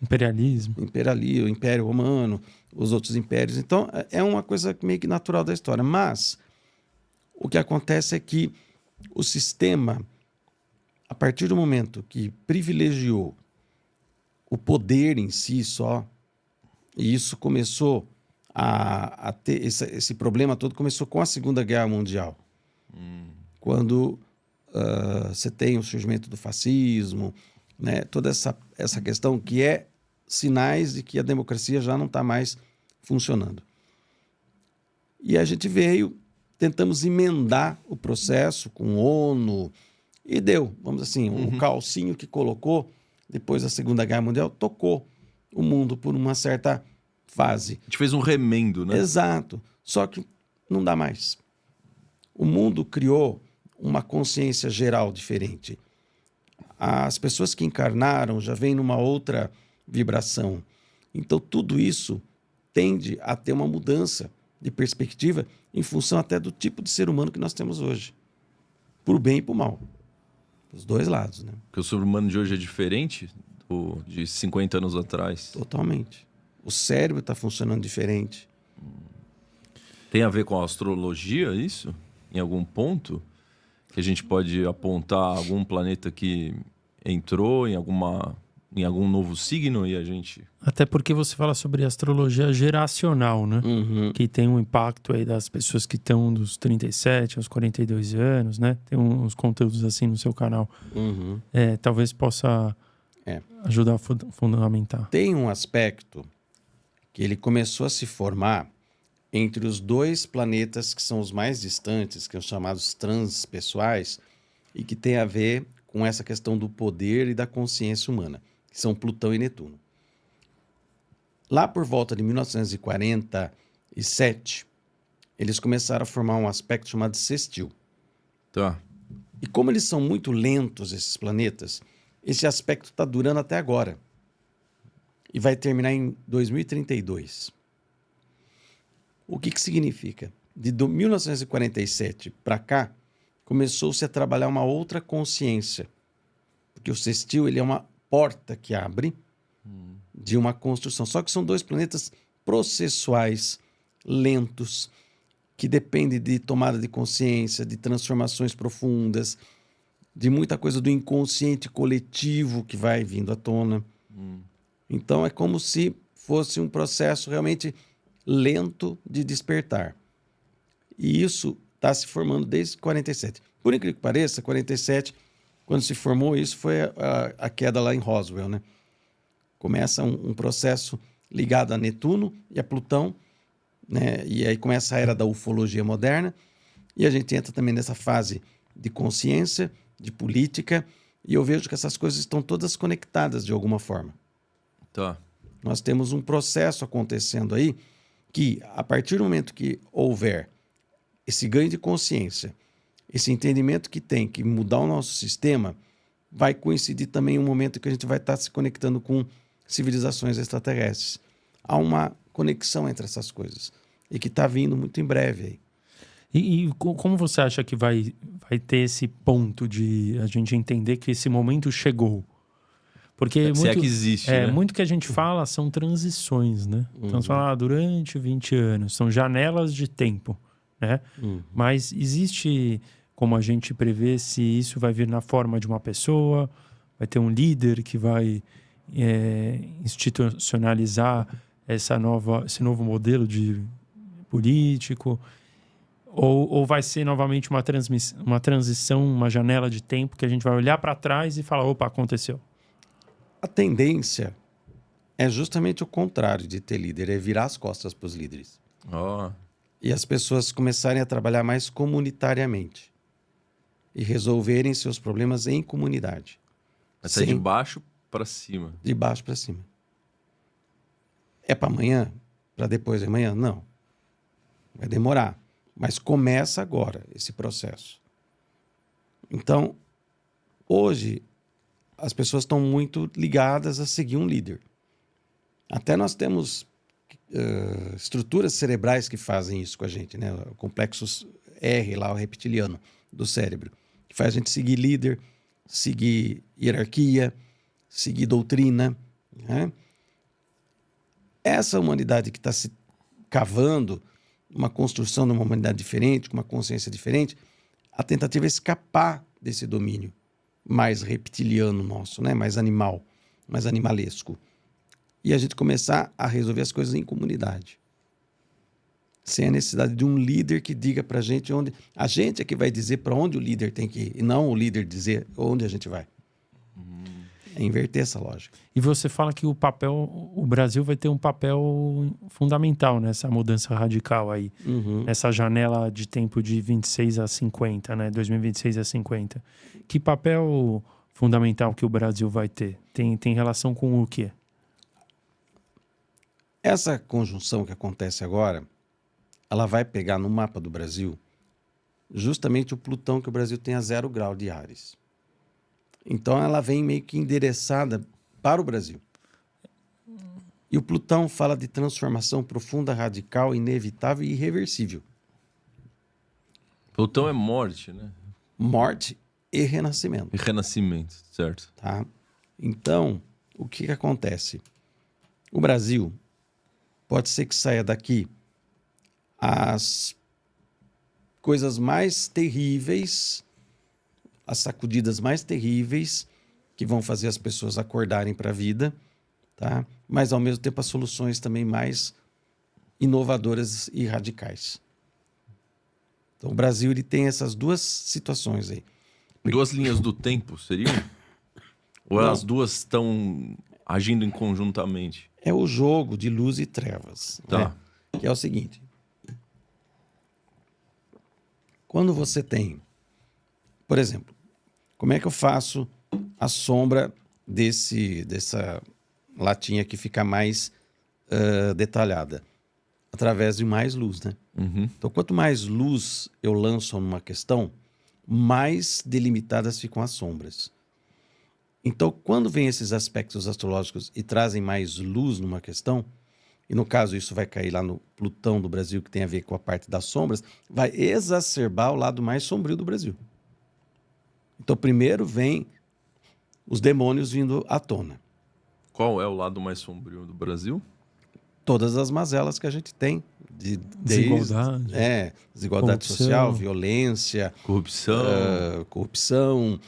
Imperialismo. O Império Romano, os outros impérios. Então, é uma coisa meio que natural da história. Mas o que acontece é que o sistema, a partir do momento que privilegiou o poder em si só, e isso começou a ter esse problema todo, começou com a Segunda Guerra Mundial. Quando você tem o surgimento do fascismo, né? Toda essa questão que é sinais de que a democracia já não está mais funcionando. E a gente tentamos emendar o processo com ONU, e deu, vamos assim, o calcinho que colocou depois da Segunda Guerra Mundial tocou o mundo por uma certa fase. A gente fez um remendo, né? Exato. Só que não dá mais. O mundo criou uma consciência geral diferente. As pessoas que encarnaram já vêm numa outra vibração. Então, tudo isso tende a ter uma mudança de perspectiva em função até do tipo de ser humano que nós temos hoje. Por bem e por mal. Os dois lados, né? Porque o ser humano de hoje é diferente de 50 anos atrás. Totalmente. O cérebro está funcionando diferente. Tem a ver com a astrologia isso? Em algum ponto? Que a gente pode apontar algum planeta que entrou em algum novo signo e a gente... Até porque você fala sobre astrologia geracional, né? Que tem um impacto aí das pessoas que estão dos 37 aos 42 anos, né? Tem uns conteúdos assim no seu canal. Talvez possa ajudar a fundamentar. Tem um aspecto que ele começou a se formar entre os dois planetas que são os mais distantes, que são chamados transpessoais, e que tem a ver com essa questão do poder e da consciência humana, que são Plutão e Netuno. Lá por volta de 1947, eles começaram a formar um aspecto chamado sextil. Tá. E como eles são muito lentos, esses planetas, esse aspecto está durando até agora. E vai terminar em 2032. O que significa? De 1947 para cá, começou-se a trabalhar uma outra consciência. Porque o sextil ele é uma porta que abre de uma construção. Só que são dois planetas processuais, lentos, que dependem de tomada de consciência, de transformações profundas, de muita coisa do inconsciente coletivo que vai vindo à tona. Então é como se fosse um processo realmente lento de despertar. E isso está se formando desde 47. Por incrível que pareça, 47, quando se formou, isso foi a queda lá em Roswell, né? Começa um processo ligado a Netuno e a Plutão, né? E aí começa a era da ufologia moderna, e a gente entra também nessa fase de consciência, de política, e eu vejo que essas coisas estão todas conectadas de alguma forma. Tá. Nós temos um processo acontecendo aí que, a partir do momento que houver esse ganho de consciência, esse entendimento que tem que mudar o nosso sistema, vai coincidir também um momento que a gente vai estar se conectando com civilizações extraterrestres. Há uma conexão entre essas coisas e que está vindo muito em breve aí. E como você acha que vai ter esse ponto de a gente entender que esse momento chegou? Porque se é que existe, né? Muito que a gente fala são transições, né? Então, você fala durante 20 anos, são janelas de tempo, né? Mas existe como a gente prevê se isso vai vir na forma de uma pessoa, vai ter um líder que vai institucionalizar esse novo modelo de político, ou vai ser novamente uma transição, uma janela de tempo que a gente vai olhar para trás e falar, opa, aconteceu. A tendência é justamente o contrário de ter líder, é virar as costas para os líderes. E as pessoas começarem a trabalhar mais comunitariamente e resolverem seus problemas em comunidade. Vai sair de baixo para cima. De baixo para cima. É para amanhã? Para depois de amanhã? Não. Vai demorar. Mas começa agora esse processo. Então, hoje, as pessoas estão muito ligadas a seguir um líder. Até nós temos estruturas cerebrais que fazem isso com a gente, né? O complexo R, lá, o reptiliano do cérebro, que faz a gente seguir líder, seguir hierarquia, seguir doutrina, né? Essa humanidade que está se cavando uma construção de uma humanidade diferente, com uma consciência diferente, a tentativa é escapar desse domínio mais reptiliano nosso, né? Mais animal, mais animalesco. E a gente começar a resolver as coisas em comunidade. Sem a necessidade de um líder que diga para a gente onde... A gente é que vai dizer para onde o líder tem que ir, e não o líder dizer onde a gente vai. É inverter essa lógica. E você fala que o Brasil vai ter um papel fundamental nessa mudança radical aí. Nessa janela de tempo de 26 a 50, né? 2026 a 50. Que papel fundamental que o Brasil vai ter? Tem relação com o quê? Essa conjunção que acontece agora, ela vai pegar no mapa do Brasil justamente o Plutão que o Brasil tem a 0 grau de Áries. Então ela vem meio que endereçada para o Brasil. E o Plutão fala de transformação profunda, radical, inevitável e irreversível. Plutão é morte, né? Morte e renascimento. E renascimento, certo. Tá? Então, o que acontece? O Brasil pode ser que saia daqui as coisas mais terríveis, as sacudidas mais terríveis, que vão fazer as pessoas acordarem para a vida, tá? Mas, ao mesmo tempo, as soluções também mais inovadoras e radicais. Então, o Brasil ele tem essas duas situações aí. Duas linhas do tempo, seriam? Ou Não. as duas estão agindo em conjuntamente? É o jogo de luz e trevas. Tá. Né? Que é o seguinte. Quando você tem... Por exemplo, como é que eu faço a sombra dessa latinha que fica mais detalhada? Através de mais luz, né? Então, quanto mais luz eu lanço numa questão, mais delimitadas ficam as sombras. Então, quando vem esses aspectos astrológicos e trazem mais luz numa questão, e no caso isso vai cair lá no Plutão do Brasil, que tem a ver com a parte das sombras, vai exacerbar o lado mais sombrio do Brasil. Então, primeiro vem os demônios vindo à tona. Qual é o lado mais sombrio do Brasil? Todas as mazelas que a gente tem. Desigualdade. Desigualdade Corrupção. social, violência, Corrupção.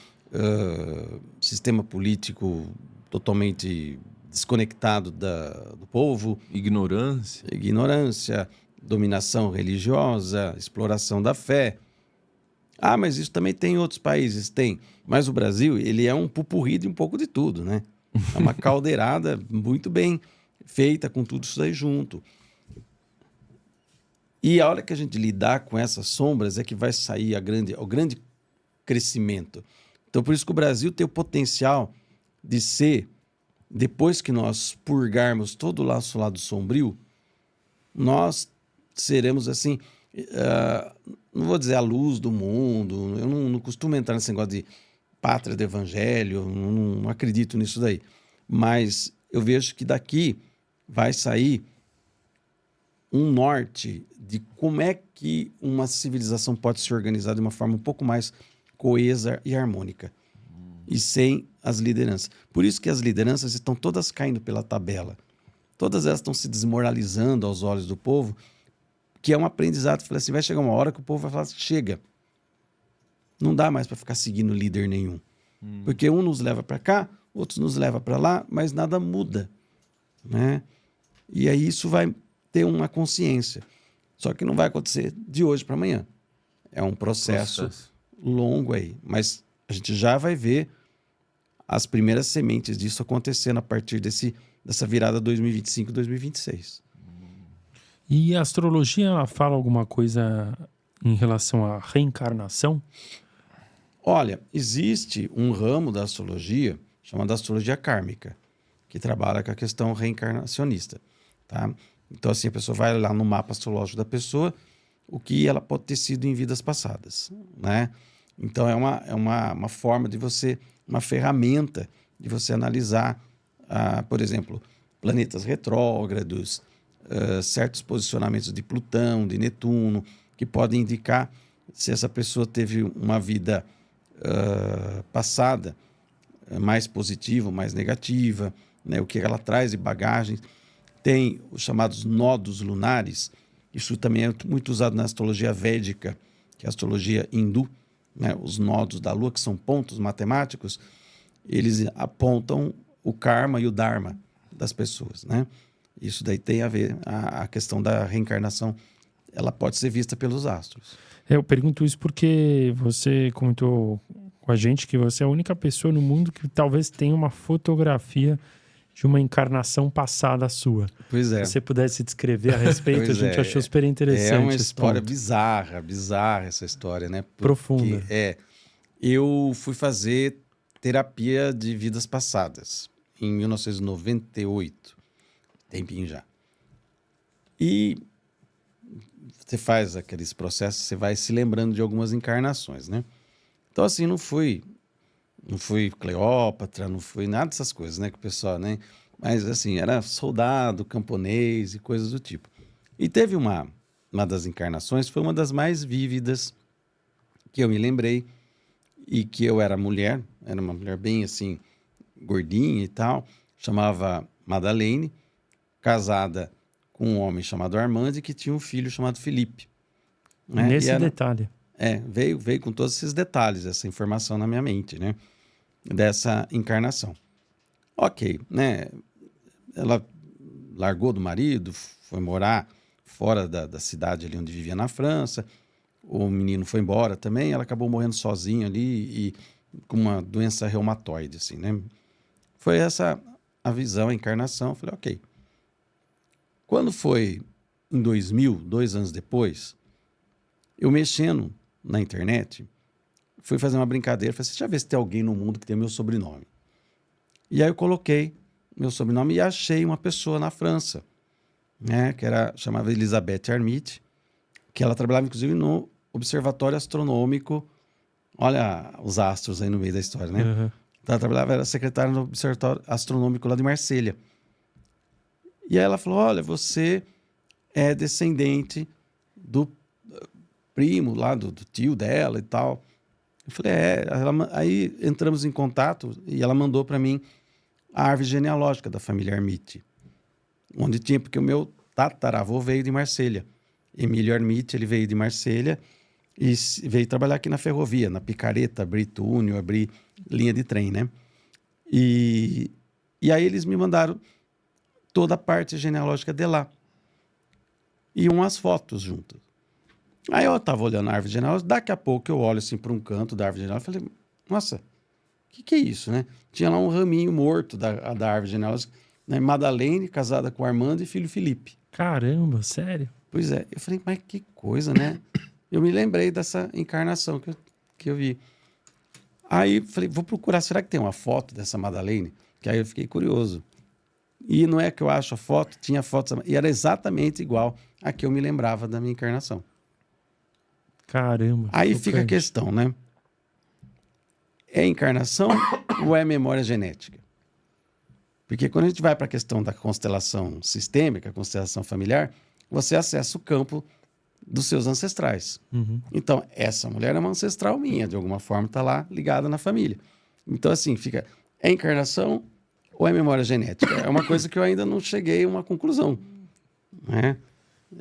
Sistema político totalmente desconectado do povo. Ignorância, dominação religiosa, exploração da fé. Ah, mas isso também tem em outros países? Tem. Mas o Brasil, ele é um pupurri de um pouco de tudo, né? É uma caldeirada muito bem feita com tudo isso aí junto. E a hora que a gente lidar com essas sombras é que vai sair o grande crescimento. Então, por isso que o Brasil tem o potencial de ser, depois que nós purgarmos todo o nosso lado sombrio, nós seremos assim, não vou dizer a luz do mundo, eu não costumo entrar nesse negócio de pátria do evangelho, não acredito nisso daí. Mas eu vejo que daqui vai sair um norte de como é que uma civilização pode se organizar de uma forma um pouco mais coesa e harmônica. E sem as lideranças. Por isso que as lideranças estão todas caindo pela tabela. Todas elas estão se desmoralizando aos olhos do povo, que é um aprendizado. Falei assim, vai chegar uma hora que o povo vai falar assim, chega. Não dá mais para ficar seguindo líder nenhum. Porque um nos leva para cá, outros nos leva para lá, mas nada muda. Né? E aí isso vai ter uma consciência. Só que não vai acontecer de hoje para amanhã. É um processo longo aí. Mas a gente já vai ver as primeiras sementes disso acontecendo a partir dessa virada 2025-2026. E a astrologia, ela fala alguma coisa em relação à reencarnação? Olha, existe um ramo da astrologia chamado astrologia kármica, que trabalha com a questão reencarnacionista. Tá? Então, assim, a pessoa vai lá no mapa astrológico da pessoa, o que ela pode ter sido em vidas passadas, né? Então, é uma forma de você, uma ferramenta de você analisar, por exemplo, planetas retrógrados, certos posicionamentos de Plutão, de Netuno, que podem indicar se essa pessoa teve uma vida passada mais positiva, mais negativa, né? O que ela traz de bagagem. Tem os chamados nodos lunares, isso também é muito usado na astrologia védica, que é a astrologia hindu, né? Os nodos da Lua, que são pontos matemáticos, eles apontam o karma e o dharma das pessoas, né? Isso daí tem a ver, a questão da reencarnação, ela pode ser vista pelos astros. Eu pergunto isso porque você comentou com a gente que você é a única pessoa no mundo que talvez tenha uma fotografia de uma encarnação passada sua. Pois é. Se você pudesse descrever a respeito, a gente achou super interessante. É uma esse história ponto. bizarra essa história, né? Profunda. Eu fui fazer terapia de vidas passadas em 1998, tempinho já. E você faz aqueles processos, você vai se lembrando de algumas encarnações, né? Então, assim, não fui Cleópatra, não fui nada dessas coisas, né? Que o pessoal, né? Mas, assim, era soldado, camponês e coisas do tipo. E teve uma das encarnações, foi uma das mais vívidas que eu me lembrei, e que eu era uma mulher bem, assim, gordinha e tal, chamava Madalene, casada com um homem chamado Armando e que tinha um filho chamado Felipe. Né? Nesse detalhe. Veio com todos esses detalhes, essa informação na minha mente, né? Dessa encarnação. Ok, né? Ela largou do marido, foi morar fora da cidade ali onde vivia na França. O menino foi embora também, ela acabou morrendo sozinha ali e com uma doença reumatoide, assim, né? Foi essa a visão, a encarnação. Eu falei, ok. Quando foi em 2000, 2 anos depois, eu mexendo na internet, fui fazer uma brincadeira, falei, deixa eu ver se tem alguém no mundo que tem meu sobrenome. E aí eu coloquei meu sobrenome e achei uma pessoa na França, né, que chamava Elisabeth Armit, que ela trabalhava inclusive no Observatório Astronômico. Olha os astros aí no meio da história, né? Uhum. Então, ela trabalhava, era secretária no Observatório Astronômico lá de Marselha. E aí ela falou, olha, você é descendente do primo lá, do tio dela e tal. Eu falei, aí entramos em contato e ela mandou para mim a árvore genealógica da família Armit, onde tinha, porque o meu tataravô veio de Marselha. Emílio Armit, ele veio de Marselha e veio trabalhar aqui na ferrovia, na Picareta, abrir túnel, abrir linha de trem, né? E aí eles me mandaram toda a parte genealógica de lá. E umas fotos juntas. Aí eu estava olhando a árvore genealógica, daqui a pouco eu olho assim para um canto da árvore genealógica e falei, nossa, o que é isso, né? Tinha lá um raminho morto da árvore genealógica, né? Madalene, casada com Armando e filho Felipe. Caramba, sério? Pois é. Eu falei, mas que coisa, né? Eu me lembrei dessa encarnação que eu vi. Aí falei, vou procurar, será que tem uma foto dessa Madalene? Que aí eu fiquei curioso. E não é que eu acho a foto, tinha foto, e era exatamente igual a que eu me lembrava da minha encarnação. Caramba. Aí fica a questão, né? É encarnação ou é memória genética? Porque quando a gente vai para a questão da constelação sistêmica, constelação familiar, você acessa o campo dos seus ancestrais. Uhum. Então, essa mulher é uma ancestral minha, de alguma forma está lá ligada na família. Então, assim, fica, é encarnação ou é memória genética? É uma coisa que eu ainda não cheguei a uma conclusão. Né?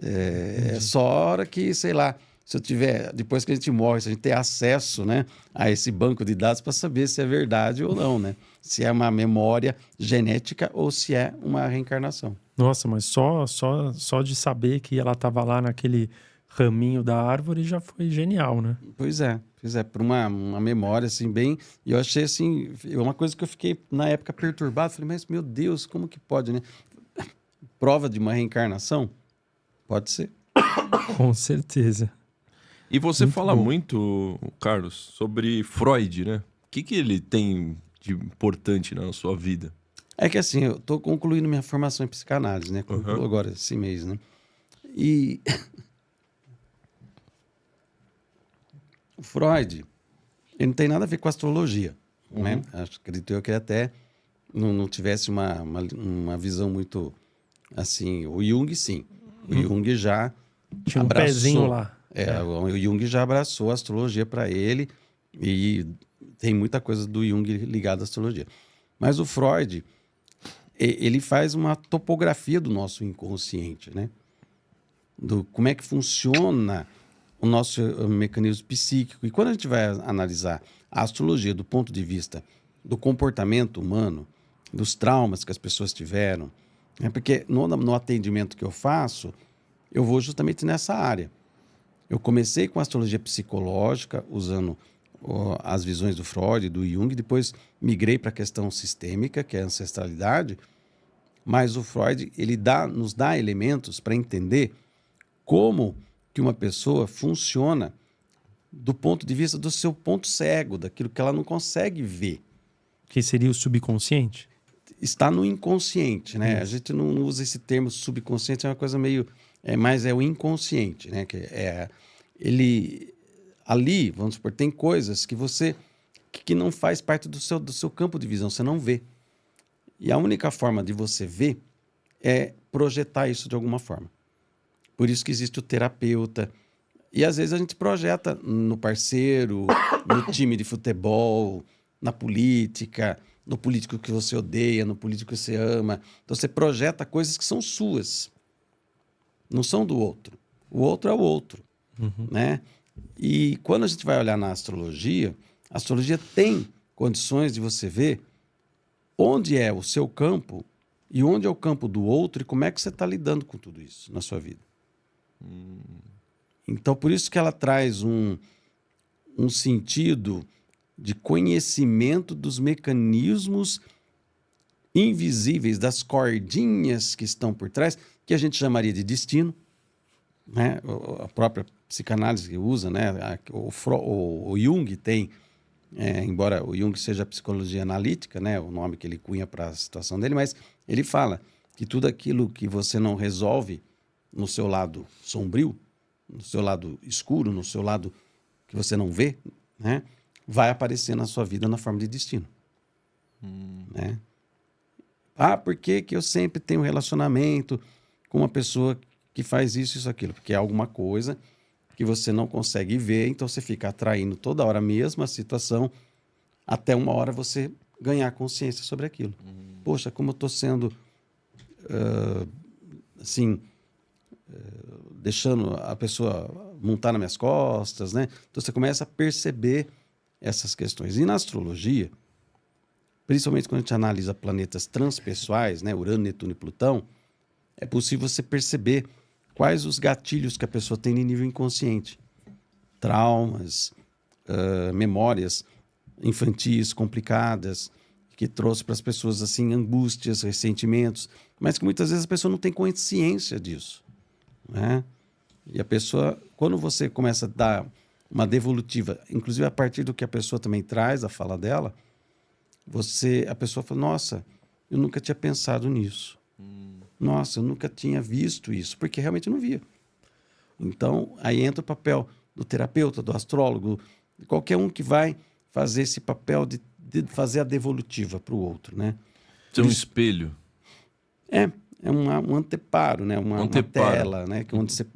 É só a hora que, sei lá, se eu tiver, depois que a gente morre, se a gente ter acesso, né, a esse banco de dados para saber se é verdade ou não, né? Se é uma memória genética ou se é uma reencarnação. Nossa, mas só de saber que ela estava lá naquele raminho da árvore já foi genial, né? Pois é, por uma memória assim bem, e eu achei assim, uma coisa que eu fiquei na época perturbado, falei, mas meu Deus, como que pode, né? Prova de uma reencarnação? Pode ser. Com certeza. E você Muito fala bom. muito, Carlos, sobre Freud, né? O que ele tem de importante na sua vida? É que assim, eu tô concluindo minha formação em psicanálise, né? Concluo agora esse mês, né? E o Freud, ele não tem nada a ver com astrologia, né? Acredito eu que ele até não tivesse uma visão muito assim. O Jung, sim. O Jung já Tinha um abraçou. pezinho lá. O Jung já abraçou a astrologia para ele e tem muita coisa do Jung ligada à astrologia. Mas o Freud, ele faz uma topografia do nosso inconsciente, né? Do como é que funciona o nosso mecanismo psíquico. E quando a gente vai analisar a astrologia do ponto de vista do comportamento humano, dos traumas que as pessoas tiveram, porque no atendimento que eu faço, eu vou justamente nessa área. Eu comecei com a astrologia psicológica, usando as visões do Freud, do Jung, depois migrei para a questão sistêmica, que é a ancestralidade, mas o Freud ele nos dá elementos para entender como que uma pessoa funciona do ponto de vista do seu ponto cego, daquilo que ela não consegue ver. Que seria o subconsciente? Está no inconsciente, né? Isso. A gente não usa esse termo subconsciente, é uma coisa meio... mas é o inconsciente, né? Ele... Ali, vamos supor, tem coisas que você... que não faz parte do seu campo de visão, você não vê. E a única forma de você ver é projetar isso de alguma forma. Por isso que existe o terapeuta. E às vezes a gente projeta no parceiro, no time de futebol, na política, no político que você odeia, no político que você ama. Então você projeta coisas que são suas, não são do outro. O outro é o outro, né? E quando a gente vai olhar na astrologia, a astrologia tem condições de você ver onde é o seu campo e onde é o campo do outro e como é que você está lidando com tudo isso na sua vida. Então, por isso que ela traz um sentido de conhecimento dos mecanismos invisíveis, das cordinhas que estão por trás, que a gente chamaria de destino, né? A própria psicanálise que usa, né? O Jung tem, embora o Jung seja a psicologia analítica, né? O nome que ele cunha para a situação dele, mas ele fala que tudo aquilo que você não resolve no seu lado sombrio, no seu lado escuro, no seu lado que você não vê, né, vai aparecer na sua vida na forma de destino. Né? Por que eu sempre tenho um relacionamento com uma pessoa que faz isso, aquilo? Porque é alguma coisa que você não consegue ver, então você fica atraindo toda hora a mesma situação, até uma hora você ganhar consciência sobre aquilo. Poxa, como eu estou sendo, deixando a pessoa montar nas minhas costas, né? Então você começa a perceber essas questões. E na astrologia, principalmente quando a gente analisa planetas transpessoais, né? Urano, Netuno e Plutão, é possível você perceber quais os gatilhos que a pessoa tem em nível inconsciente. Traumas, memórias infantis complicadas, que trouxe para as pessoas assim angústias, ressentimentos, mas que muitas vezes a pessoa não tem consciência disso, né? E a pessoa, quando você começa a dar uma devolutiva, inclusive a partir do que a pessoa também traz, a fala dela, a pessoa fala, nossa, eu nunca tinha pensado nisso. Nossa, eu nunca tinha visto isso, porque realmente eu não via. Então, aí entra o papel do terapeuta, do astrólogo, de qualquer um que vai fazer esse papel de fazer a devolutiva para o outro, né? Ser um espelho. É um anteparo, né? Uma Anteparo. tela, né?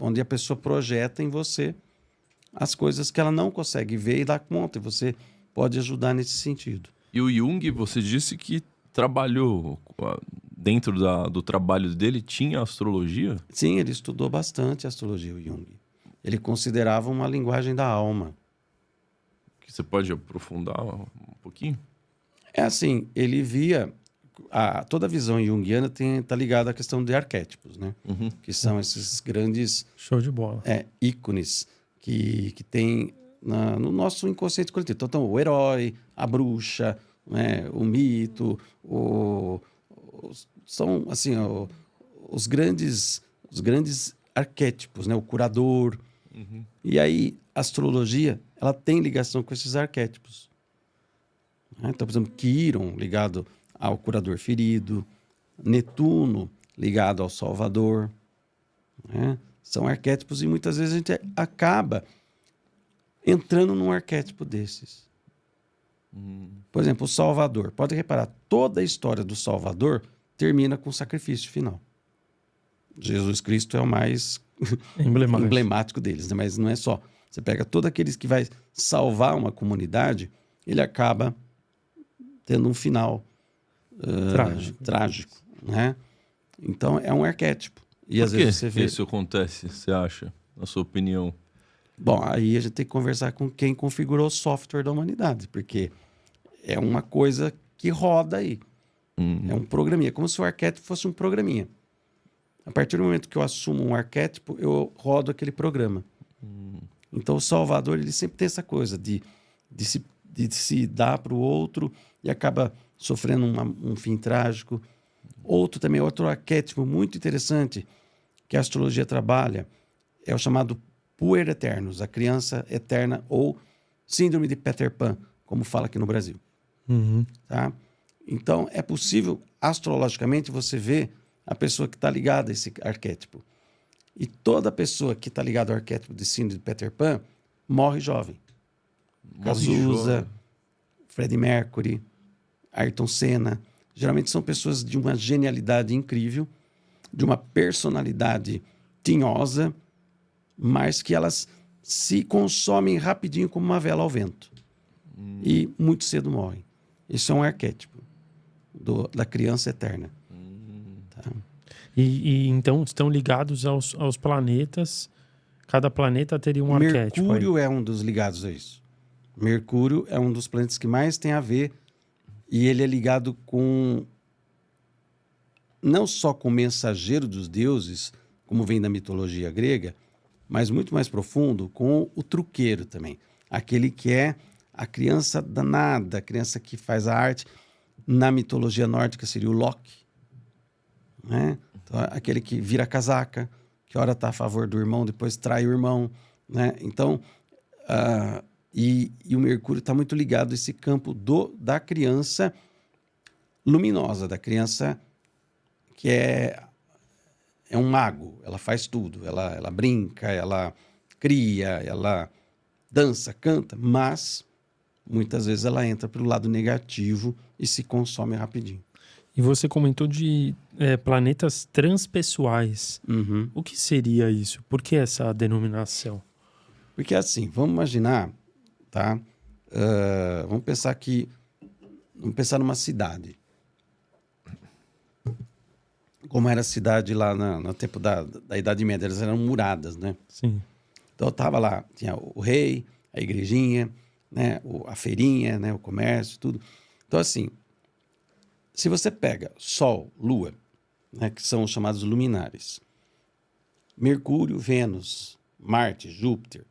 Onde a pessoa projeta em você as coisas que ela não consegue ver e dá conta, e você pode ajudar nesse sentido. E o Jung, você disse que trabalhou, dentro do trabalho dele, tinha astrologia? Sim, ele estudou bastante a astrologia, o Jung. Ele considerava uma linguagem da alma. Que você pode aprofundar um pouquinho? É assim, ele via... toda a visão junguiana está ligada à questão de arquétipos, né? Que são esses grandes... Show de bola. Ícones que tem no nosso inconsciente coletivo. Então, o herói, a bruxa, né? O mito, são assim, os grandes arquétipos, né? O curador. E aí, a astrologia, ela tem ligação com esses arquétipos. Então, por exemplo, Quiron, ligado ao curador ferido, Netuno, ligado ao salvador, né? São arquétipos e muitas vezes a gente acaba entrando num arquétipo desses. Por exemplo, o Salvador. Pode reparar, toda a história do Salvador termina com o sacrifício final. Jesus Cristo é o mais emblemático deles, né? Mas não é só. Você pega todos aqueles que vai salvar uma comunidade, ele acaba tendo um final trágico, né? Então, é um arquétipo. E às vezes você vê... isso acontece, você acha, na sua opinião? Bom, aí a gente tem que conversar com quem configurou o software da humanidade, porque é uma coisa que roda aí. É um programinha, como se o arquétipo fosse um programinha. A partir do momento que eu assumo um arquétipo, eu rodo aquele programa. Então, o Salvador, ele sempre tem essa coisa de se dar para o outro e acaba sofrendo um fim trágico. Outro arquétipo muito interessante que a astrologia trabalha é o chamado puer eternus, a criança eterna ou síndrome de Peter Pan, como fala aqui no Brasil. Tá? Então, é possível, astrologicamente, você ver a pessoa que está ligada a esse arquétipo. E toda pessoa que está ligada ao arquétipo de síndrome de Peter Pan morre jovem. Cazuza, Freddie Mercury, Ayrton Senna. Geralmente são pessoas de uma genialidade incrível, de uma personalidade tinhosa, mas que elas se consomem rapidinho como uma vela ao vento. E muito cedo morrem. Isso é um arquétipo da criança eterna. Tá? E então estão ligados aos planetas. Cada planeta teria um arquétipo. Mercúrio é um dos ligados a isso. Mercúrio é um dos planetas que mais tem a ver, e ele é ligado com não só com o mensageiro dos deuses, como vem da mitologia grega, mas muito mais profundo com o truqueiro também. Aquele que é a criança danada, a criança que faz a arte. Na mitologia nórdica seria o Loki, né? Então, aquele que vira casaca, que ora está a favor do irmão, depois trai o irmão, né? Então, e o Mercúrio está muito ligado a esse campo da criança luminosa, da criança que é um mago, ela faz tudo, ela brinca, ela cria, ela dança, canta, mas muitas vezes ela entra pelo lado negativo e se consome rapidinho. E você comentou de planetas transpessoais. O que seria isso? Por que essa denominação? Porque assim, vamos imaginar, tá? Vamos pensar numa cidade. Como era a cidade lá no tempo da Idade Média, elas eram muradas, né? Sim. Então tava lá, tinha o rei, a igrejinha, né? A feirinha, né? O comércio, tudo. Então assim, se você pega Sol, Lua, né? Que são os chamados luminares, Mercúrio, Vênus, Marte, Júpiter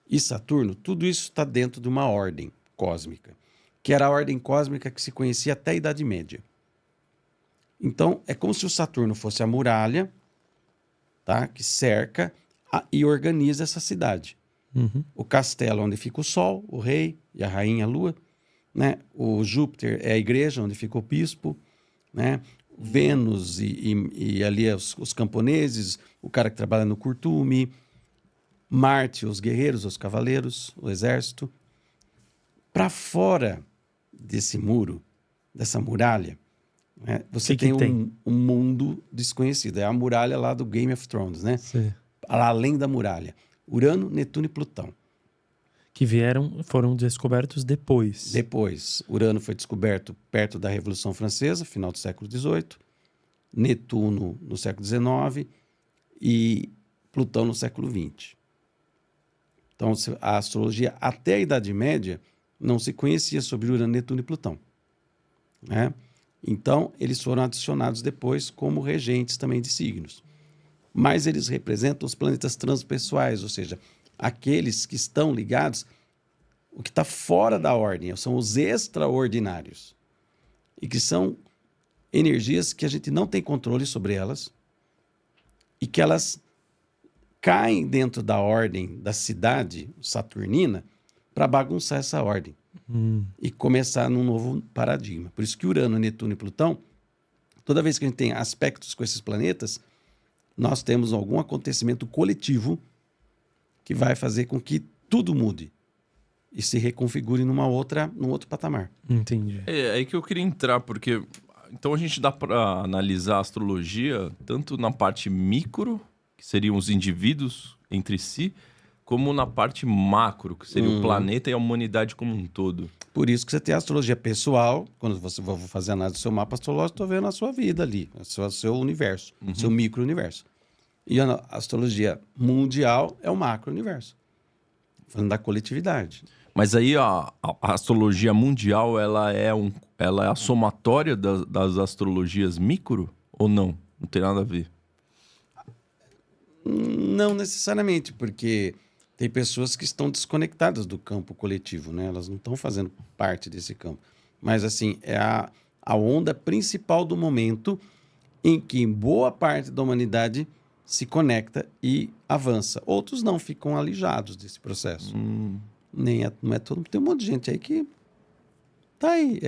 e Saturno, tudo isso está dentro de uma ordem cósmica, que era a ordem cósmica que se conhecia até a Idade Média. Então, é como se o Saturno fosse a muralha, tá? Que cerca e organiza essa cidade. O castelo onde fica o Sol, o rei e a rainha, a Lua, né? O Júpiter é a igreja onde fica o bispo, né? Vênus e ali os camponeses, o cara que trabalha no curtume, Marte, os guerreiros, os cavaleiros, o exército. Para fora desse muro, dessa muralha, né? Você tem um mundo desconhecido. É a muralha lá do Game of Thrones, né? Sim. Além da muralha. Urano, Netuno e Plutão. Que foram descobertos depois. Depois, Urano foi descoberto perto da Revolução Francesa, final do século XVIII. Netuno no século XIX e Plutão no século XX. Então, a astrologia até a Idade Média não se conhecia sobre Urano, Netuno e Plutão, né? Então, eles foram adicionados depois como regentes também de signos. Mas eles representam os planetas transpessoais, ou seja, aqueles que estão ligados, o que está fora da ordem, são os extraordinários. E que são energias que a gente não tem controle sobre elas e que elas caem dentro da ordem da cidade saturnina para bagunçar essa ordem e começar num novo paradigma. Por isso que Urano, Netuno e Plutão, toda vez que a gente tem aspectos com esses planetas, nós temos algum acontecimento coletivo que vai fazer com que tudo mude. e se reconfigure num outro patamar. Entendi. É aí que eu queria entrar, porque então a gente dá para analisar a astrologia tanto na parte micro, que seriam os indivíduos entre si, como na parte macro, que seria o planeta e a humanidade como um todo. Por isso que você tem a astrologia pessoal. Quando você for fazer análise do seu mapa astrológico, estou vendo a sua vida ali, o seu universo, seu micro-universo. E a astrologia mundial é o macro-universo. Falando da coletividade. Mas aí a astrologia mundial, ela é a somatória das astrologias micro ou não? Não tem nada a ver. Não necessariamente, porque tem pessoas que estão desconectadas do campo coletivo, né? Elas não estão fazendo parte desse campo. Mas, assim, é a onda principal do momento em que boa parte da humanidade se conecta e avança. Outros não, ficam alijados desse processo. Não é todo. Tem um monte de gente aí que tá aí.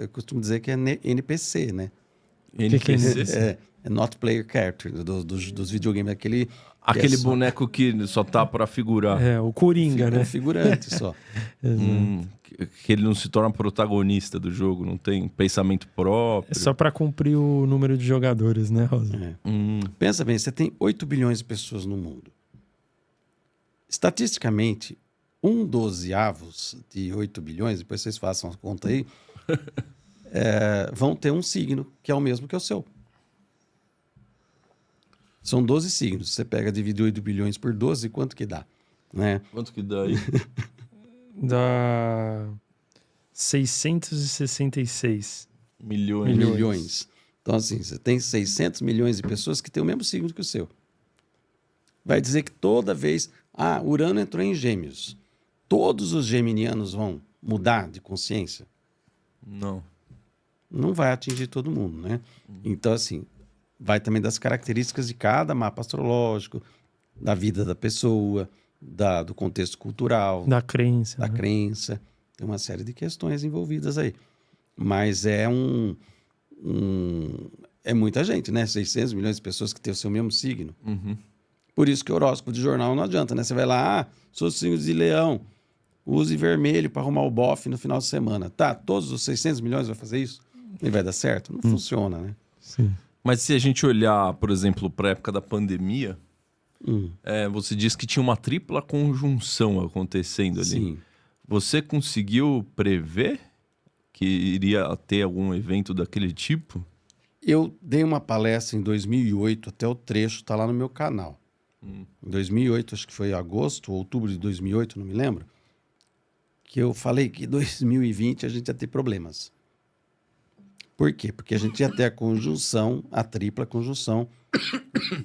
Eu costumo dizer que é NPC, né? NPC? É Not Player Character, dos videogames. Aquele boneco que só tá pra figurar. É, o Coringa, né? um figurante só. Que ele não se torna protagonista do jogo, não tem pensamento próprio. É só pra cumprir o número de jogadores, né, Rosa? Pensa bem, você tem 8 bilhões de pessoas no mundo. Estatisticamente, 1/12 de 8 bilhões, depois vocês façam a conta aí, vão ter um signo que é o mesmo que o seu. São 12 signos. Você pega, divide 8 bilhões por 12, quanto que dá? Né? Quanto que dá aí? Dá 666 milhões. Então, assim, você tem 600 milhões de pessoas que têm o mesmo signo que o seu. Vai dizer que toda vez... Urano entrou em Gêmeos. Todos os geminianos vão mudar de consciência? Não. Não vai atingir todo mundo, né? Então, assim, vai também das características de cada mapa astrológico, da vida da pessoa, do contexto cultural, da crença. Da crença. Tem uma série de questões envolvidas aí. Mas é é muita gente, né? 600 milhões de pessoas que têm o seu mesmo signo. Por isso que o horóscopo de jornal não adianta, né? Você vai lá, sou signo de leão, use vermelho para arrumar o bofe no final de semana. Tá, todos os 600 milhões vai fazer isso? E vai dar certo? Não funciona, né? Sim. Mas se a gente olhar, por exemplo, para a época da pandemia, você disse que tinha uma tripla conjunção acontecendo ali. Sim. Você conseguiu prever que iria ter algum evento daquele tipo? Eu dei uma palestra em 2008, até o trecho está lá no meu canal. Em 2008, acho que foi agosto, outubro de 2008, não me lembro, que eu falei que em 2020 a gente ia ter problemas. Por quê? Porque a gente ia ter a tripla conjunção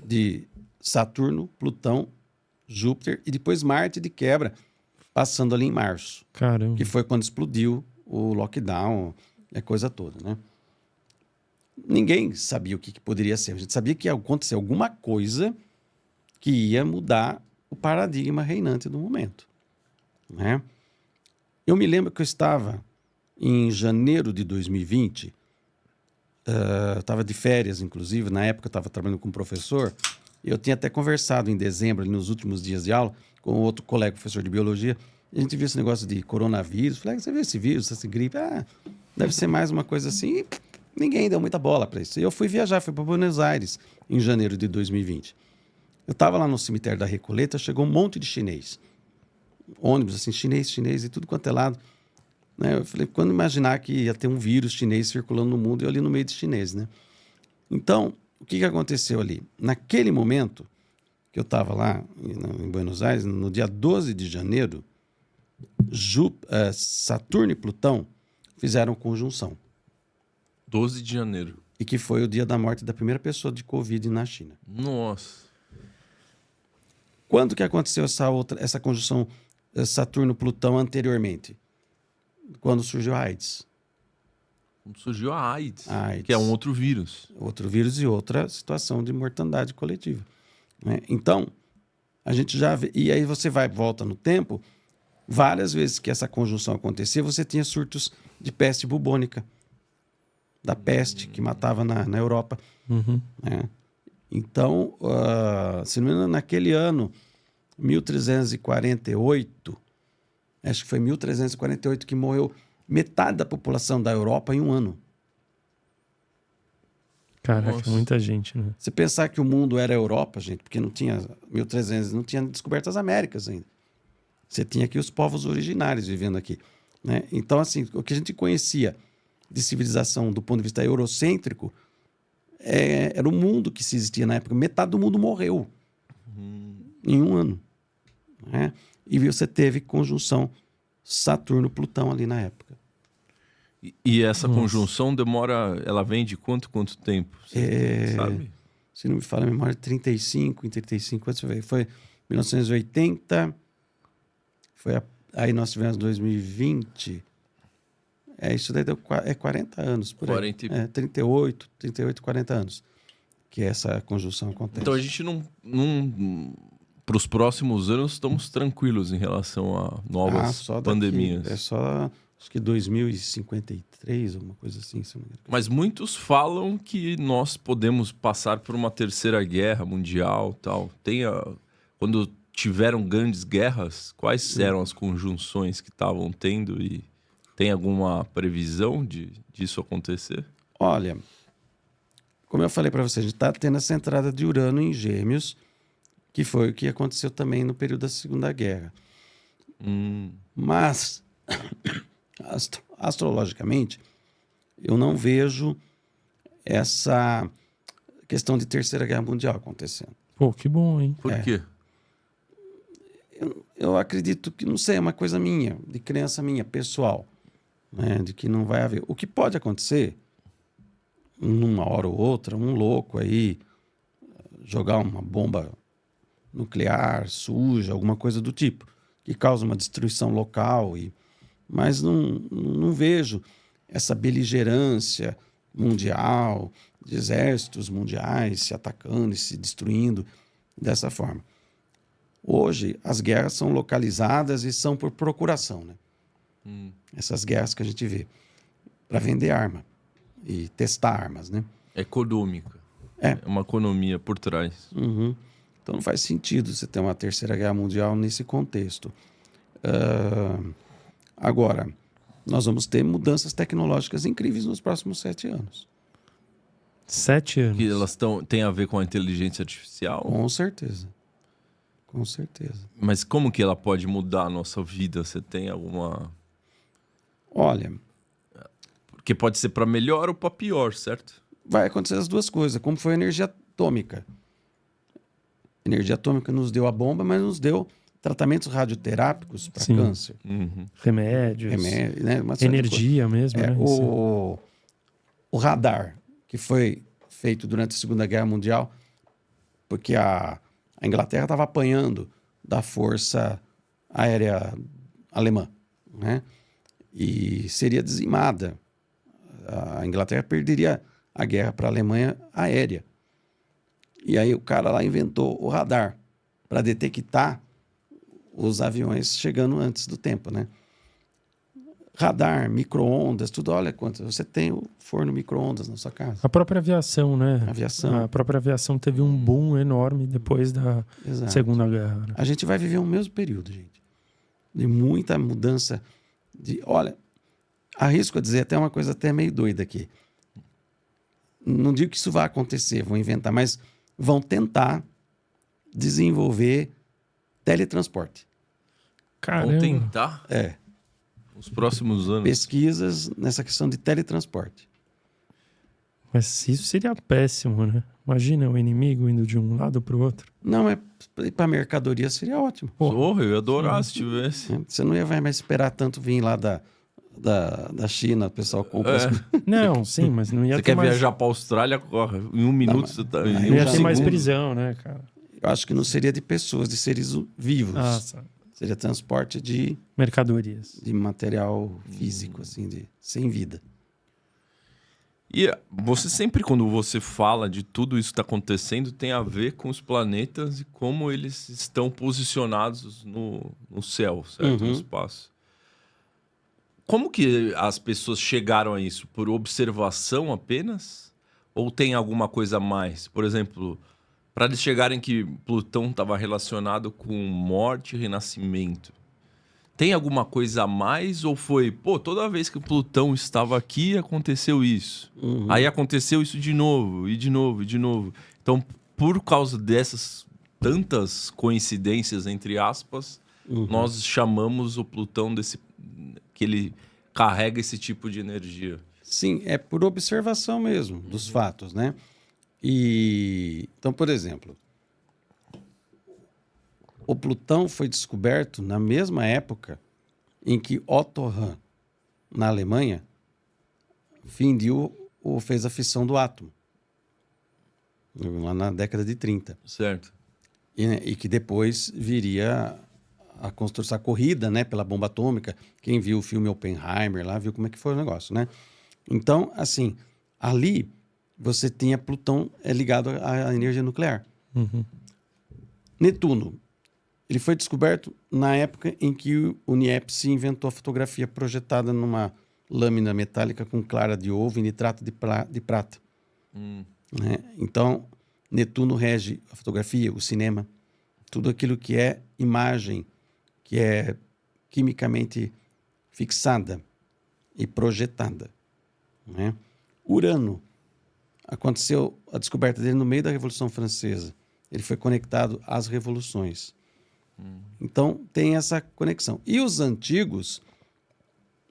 de Saturno, Plutão, Júpiter e depois Marte de quebra, passando ali em março. Caramba. Que foi quando explodiu o lockdown, a coisa toda, né? Ninguém sabia o que poderia ser. A gente sabia que ia acontecer alguma coisa que ia mudar o paradigma reinante do momento, né? Eu me lembro que eu estava em janeiro de 2020, eu estava de férias, inclusive, na época eu estava trabalhando com um professor, e eu tinha até conversado em dezembro, ali nos últimos dias de aula, com outro colega, professor de biologia, e a gente viu esse negócio de coronavírus. Falei, você viu esse vírus, essa gripe? Deve ser mais uma coisa assim. E ninguém deu muita bola para isso. E eu fui viajar, fui para Buenos Aires em janeiro de 2020. Eu estava lá no cemitério da Recoleta, chegou um monte de chinês. Ônibus, assim, chinês e tudo quanto é lado. Né? Eu falei, quando imaginar que ia ter um vírus chinês circulando no mundo, eu ali no meio de chineses, né? Então, o que aconteceu ali? Naquele momento que eu estava lá em Buenos Aires, no dia 12 de janeiro, Saturno e Plutão fizeram conjunção. 12 de janeiro. E que foi o dia da morte da primeira pessoa de Covid na China. Nossa. Quando que aconteceu essa conjunção Saturno-Plutão anteriormente? Quando surgiu a AIDS. Quando surgiu a AIDS, AIDS, que é um outro vírus. Outro vírus e outra situação de mortandade coletiva. Né? Então, a gente já vê... E aí você volta no tempo, várias vezes que essa conjunção acontecia, você tinha surtos de peste bubônica. Da peste que matava na Europa. Né? Então, se não me engano, naquele ano, 1348, Acho que foi 1348 que morreu metade da população da Europa em um ano. Caraca, Nossa. muita gente, né? Você pensar que o mundo era a Europa, gente, porque não tinha 1300, não tinha descoberto as Américas ainda. Você tinha aqui os povos originários vivendo aqui, né? Então, assim, o que a gente conhecia de civilização do ponto de vista eurocêntrico era o mundo que se existia na época. Metade do mundo morreu em um ano, né? E você teve conjunção Saturno-Plutão ali na época. E essa Nossa. conjunção demora... Ela vem de quanto tempo? Você sabe? Se não me falha a memória, 35, deixa eu ver, foi 1980, aí nós tivemos 2020, isso daí deu 40 anos, por aí. 38, 40 anos, que essa conjunção acontece. Então a gente não para os próximos anos estamos tranquilos em relação a novas só daqui, pandemias. É só, acho que 2053, alguma coisa assim. Se não me engano. Mas muitos falam que nós podemos passar por uma terceira guerra mundial, tal. Quando tiveram grandes guerras, quais eram as conjunções que estavam tendo e tem alguma previsão disso acontecer? Olha, como eu falei para você, a gente está tendo essa entrada de Urano em Gêmeos, que foi o que aconteceu também no período da Segunda Guerra. Mas, astrologicamente, eu não vejo essa questão de Terceira Guerra Mundial acontecendo. Pô, que bom, hein? Por quê? Eu acredito que, não sei, é uma coisa minha, de crença minha, pessoal, né, de que não vai haver. O que pode acontecer, numa hora ou outra, um louco aí jogar uma bomba nuclear, suja, alguma coisa do tipo, que causa uma destruição local, mas não vejo essa beligerância mundial, de exércitos mundiais se atacando e se destruindo dessa forma. Hoje, as guerras são localizadas e são por procuração, né? Essas guerras que a gente vê, para vender arma e testar armas, né? Econômica. É uma economia por trás. Uhum. Então não faz sentido você ter uma terceira guerra mundial nesse contexto. Agora, nós vamos ter mudanças tecnológicas incríveis nos próximos 7 anos. 7 anos. Que elas têm a ver com a inteligência artificial? Com certeza. Com certeza. Mas como que ela pode mudar a nossa vida? Você tem alguma... Olha, Porque pode ser para melhor ou para pior, certo? vai acontecer as duas coisas, como foi a energia atômica. A energia atômica nos deu a bomba, mas nos deu tratamentos radioterápicos para Sim. câncer. Remédios. Né? Uma série de Energia mesmo, né? O radar, que foi feito durante a Segunda Guerra Mundial, porque a Inglaterra estava apanhando da força aérea alemã, né? E seria dizimada. A Inglaterra perderia a guerra para a Alemanha aérea. E aí o cara lá inventou o radar para detectar os aviões chegando antes do tempo, né? Radar, micro-ondas, tudo. Olha quanto. Você tem o forno micro-ondas na sua casa. A própria aviação, né? Aviação. A própria aviação teve um boom enorme depois da Exato. Segunda Guerra. Né? A gente vai viver o mesmo período, gente. De muita mudança. Olha, arrisco a dizer até uma coisa até meio doida aqui. Não digo que isso vai acontecer, vão inventar, mas vão tentar desenvolver teletransporte. Caramba. Vão tentar É. nos próximos anos. Pesquisas nessa questão de teletransporte. Mas isso seria péssimo, né? Imagina o inimigo indo de um lado para o outro. Não, para mercadoria seria ótimo. Porra, eu ia adorar se tivesse. Você não vai mais esperar tanto vir lá da China, o pessoal compra. Não, sim, mas não ia Você ter quer mais... viajar para a Austrália, corre. Em um minuto mas- você tá... aí em Não um ia ter mais segundo. prisão, né, cara? Eu acho que não seria de pessoas, de seres vivos. Nossa. Seria transporte de Mercadorias. material físico, assim, sem vida. E você sempre, quando você fala de tudo isso que está acontecendo, tem a ver com os planetas e como eles estão posicionados no céu, certo? No espaço. Como que as pessoas chegaram a isso? Por observação apenas? Ou tem alguma coisa a mais? Por exemplo, para eles chegarem que Plutão estava relacionado com morte e renascimento. Tem alguma coisa a mais ou foi, toda vez que o Plutão estava aqui, aconteceu isso. Aí aconteceu isso de novo, e de novo, e de novo. Então, por causa dessas tantas coincidências, entre aspas, nós chamamos o Plutão que ele carrega esse tipo de energia. Sim, é por observação mesmo dos fatos, né? Então, por exemplo, o Plutão foi descoberto na mesma época em que Otto Hahn, na Alemanha, fez a fissão do átomo, lá na década de 30. Certo. E que depois viria a construção, a corrida, né, pela bomba atômica. Quem viu o filme Oppenheimer lá viu como é que foi o negócio, né? Então, assim, ali você tinha Plutão ligado à energia nuclear. Netuno, ele foi descoberto na época em que o Niepce inventou a fotografia projetada numa lâmina metálica com clara de ovo e nitrato de prata. Né? Então, Netuno rege a fotografia, o cinema, tudo aquilo que é imagem, que é quimicamente fixada e projetada. Né? Urano, aconteceu a descoberta dele no meio da Revolução Francesa. Ele foi conectado às revoluções. Então, tem essa conexão. E os antigos,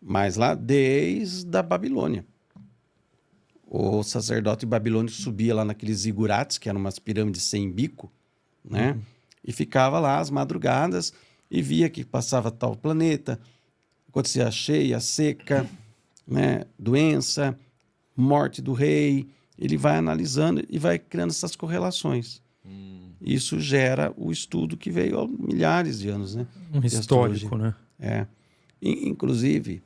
mais lá, desde a Babilônia. O sacerdote babilônico subia lá naqueles zigurates, que eram umas pirâmides sem bico, né? E ficava lá às madrugadas e via que passava tal planeta, acontecia a cheia, a seca, né? Doença, morte do rei. Ele vai analisando e vai criando essas correlações. Isso gera o estudo que veio há milhares de anos, né? Um histórico, né? É. Inclusive,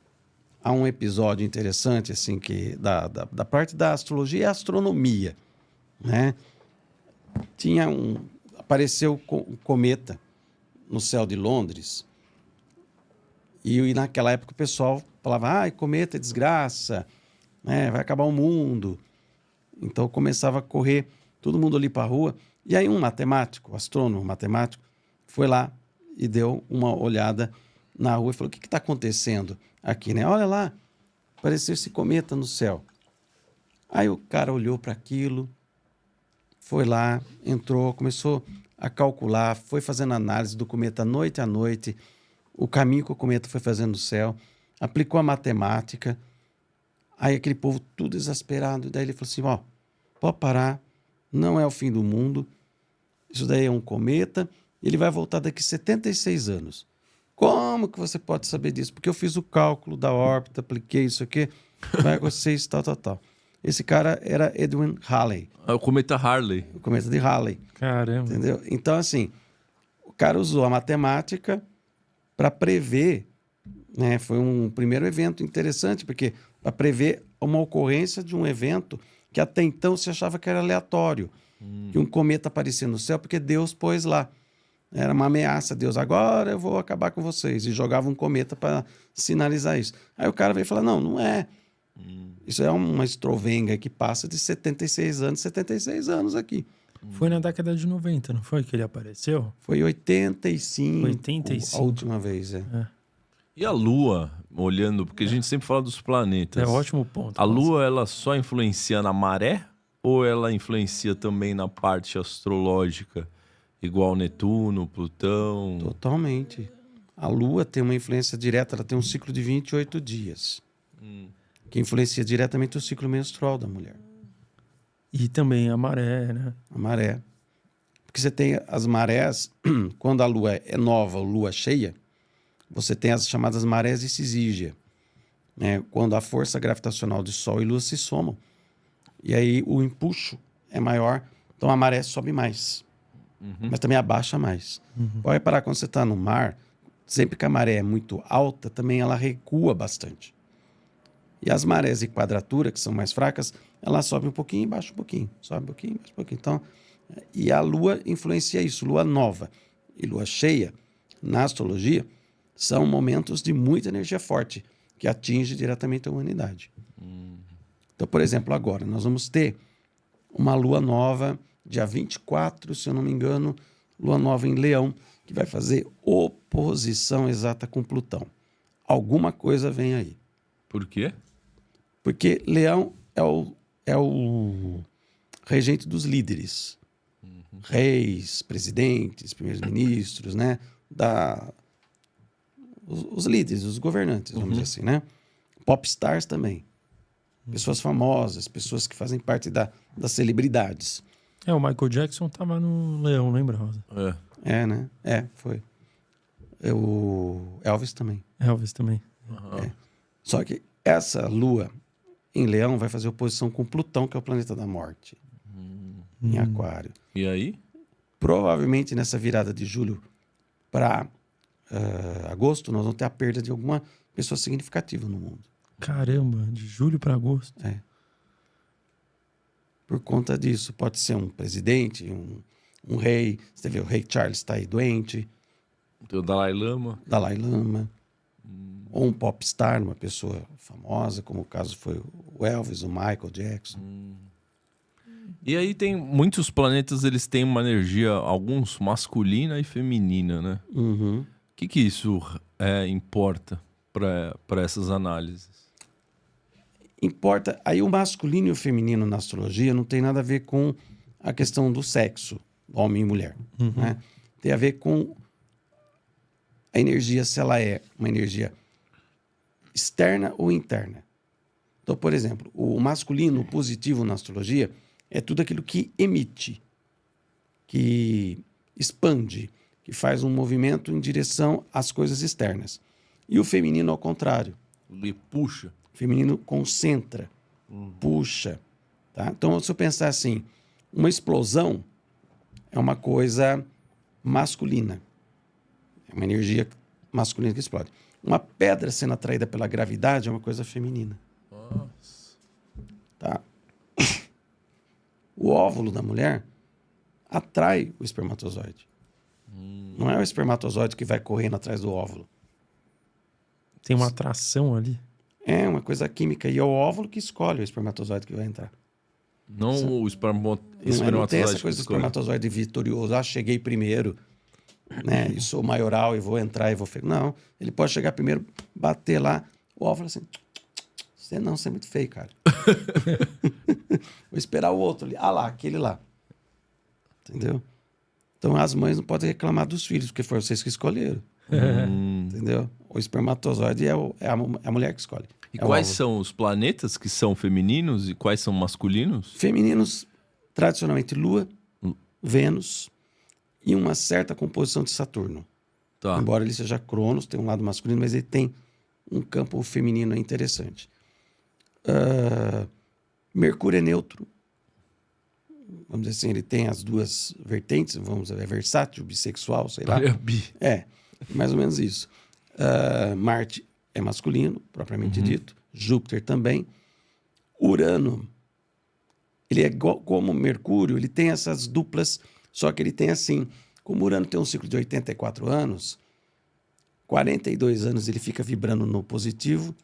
há um episódio interessante, assim, que da parte da astrologia e astronomia, né? Apareceu um cometa no céu de Londres e naquela época o pessoal falava, cometa é desgraça, né? Vai acabar o mundo. Então começava a correr todo mundo ali para a rua. E aí um astrônomo matemático, foi lá e deu uma olhada na rua e falou, o que está acontecendo aqui, né? Olha lá, apareceu esse cometa no céu. Aí o cara olhou para aquilo, foi lá, entrou, começou a calcular, foi fazendo análise do cometa noite a noite, o caminho que o cometa foi fazendo no céu, aplicou a matemática. Aí aquele povo tudo exasperado. Daí ele falou assim, pode parar, não é o fim do mundo, isso daí é um cometa, ele vai voltar daqui 76 anos. Como que você pode saber disso? Porque eu fiz o cálculo da órbita, apliquei isso aqui, vai acontecer isso, tal. Esse cara era Edwin Halley. É o cometa Halley. O cometa de Halley. Caramba. Entendeu? Então, assim, o cara usou a matemática para prever, né? Foi um primeiro evento interessante, porque para prever uma ocorrência de um evento que até então se achava que era aleatório, que um cometa aparecia no céu porque Deus pôs lá. Era uma ameaça, Deus, agora eu vou acabar com vocês. E jogava um cometa para sinalizar isso. Aí o cara veio falar, não é. Isso é uma estrovenga que passa de 76 anos aqui. Foi na década de 90, não foi que ele apareceu? Foi em 85, 85. a última vez. E a Lua, olhando, porque a gente sempre fala dos planetas. É um ótimo ponto. A Lua, ela só influencia na maré ou ela influencia também na parte astrológica? Igual Netuno, Plutão? Totalmente. A Lua tem uma influência direta, ela tem um ciclo de 28 dias. Que influencia diretamente o ciclo menstrual da mulher. E também a maré, né? A maré. Porque você tem as marés, quando a Lua é nova, Lua cheia, você tem as chamadas marés de Cisígia, né? Quando a força gravitacional de Sol e Lua se somam. E aí o empuxo é maior, então a maré sobe mais. Mas também abaixa mais. Pode reparar, quando você está no mar, sempre que a maré é muito alta, também ela recua bastante. E as marés de quadratura, que são mais fracas, ela sobe um pouquinho e baixa um pouquinho. Sobe um pouquinho e baixa um pouquinho. Então, e a Lua influencia isso. Lua nova e Lua cheia, na astrologia, são momentos de muita energia forte, que atinge diretamente a humanidade. Então, por exemplo, agora, nós vamos ter uma Lua nova, dia 24, se eu não me engano, Lua nova em Leão, que vai fazer o oposição exata com Plutão. Alguma coisa vem aí. Por quê? Porque Leão é o regente dos líderes. Reis, presidentes, primeiros-ministros, né? Os líderes, os governantes, vamos dizer assim, né? Popstars também. Pessoas famosas, pessoas que fazem parte das celebridades. O Michael Jackson tava no Leão, lembra, Rosa? É, né? Foi. O Elvis também. Elvis também. Só que essa lua em Leão vai fazer oposição com Plutão, que é o planeta da morte, em Aquário. E aí? Provavelmente nessa virada de julho para agosto, nós vamos ter a perda de alguma pessoa significativa no mundo. Caramba, de julho para agosto. Por conta disso, pode ser um presidente, um rei. Você vê, o rei Charles está aí doente. O Dalai Lama. Ou um popstar, uma pessoa famosa, como o caso foi o Elvis, o Michael Jackson. E aí tem muitos planetas, eles têm uma energia, alguns masculina e feminina, né? Uhum. O que isso importa para essas análises? Importa. Aí o masculino e o feminino na astrologia não tem nada a ver com a questão do sexo, homem e mulher. Né? Tem a ver com a energia, se ela é uma energia externa ou interna. Então, por exemplo, o masculino, o positivo na astrologia, é tudo aquilo que emite, que expande, que faz um movimento em direção às coisas externas. E o feminino, ao contrário. Ele puxa. O feminino concentra, puxa. Tá? Então, se eu pensar assim, uma explosão é uma coisa masculina. É uma energia masculina que explode. Uma pedra sendo atraída pela gravidade é uma coisa feminina. Nossa. Tá? O óvulo da mulher atrai o espermatozoide. Não é o espermatozoide que vai correndo atrás do óvulo. Tem uma atração ali. É uma coisa química. E é o óvulo que escolhe o espermatozoide que vai entrar. Não o espermatozoide. Não tem essa coisa do espermatozoide vitorioso. Cheguei primeiro, né? E sou maioral e vou entrar e vou... Não, ele pode chegar primeiro, bater lá, o óvulo assim... Você é muito feio, cara. Vou esperar o outro ali. Lá, aquele lá. Entendeu? Então as mães não podem reclamar dos filhos, porque foi vocês que escolheram. Entendeu? O espermatozoide é a mulher que escolhe. E quais são os planetas que são femininos e quais são masculinos? Femininos, tradicionalmente, Lua, Vênus e uma certa composição de Saturno. Tá. Embora ele seja Cronos, tem um lado masculino, mas ele tem um campo feminino interessante. Mercúrio é neutro. Vamos dizer assim, ele tem as duas vertentes, é versátil, bissexual, sei lá. É, mais ou menos isso. Marte é masculino, propriamente dito. Júpiter também. Urano, ele é igual, como Mercúrio, ele tem essas duplas, só que ele tem assim, como Urano tem um ciclo de 84 anos, 42 anos ele fica vibrando no positivo,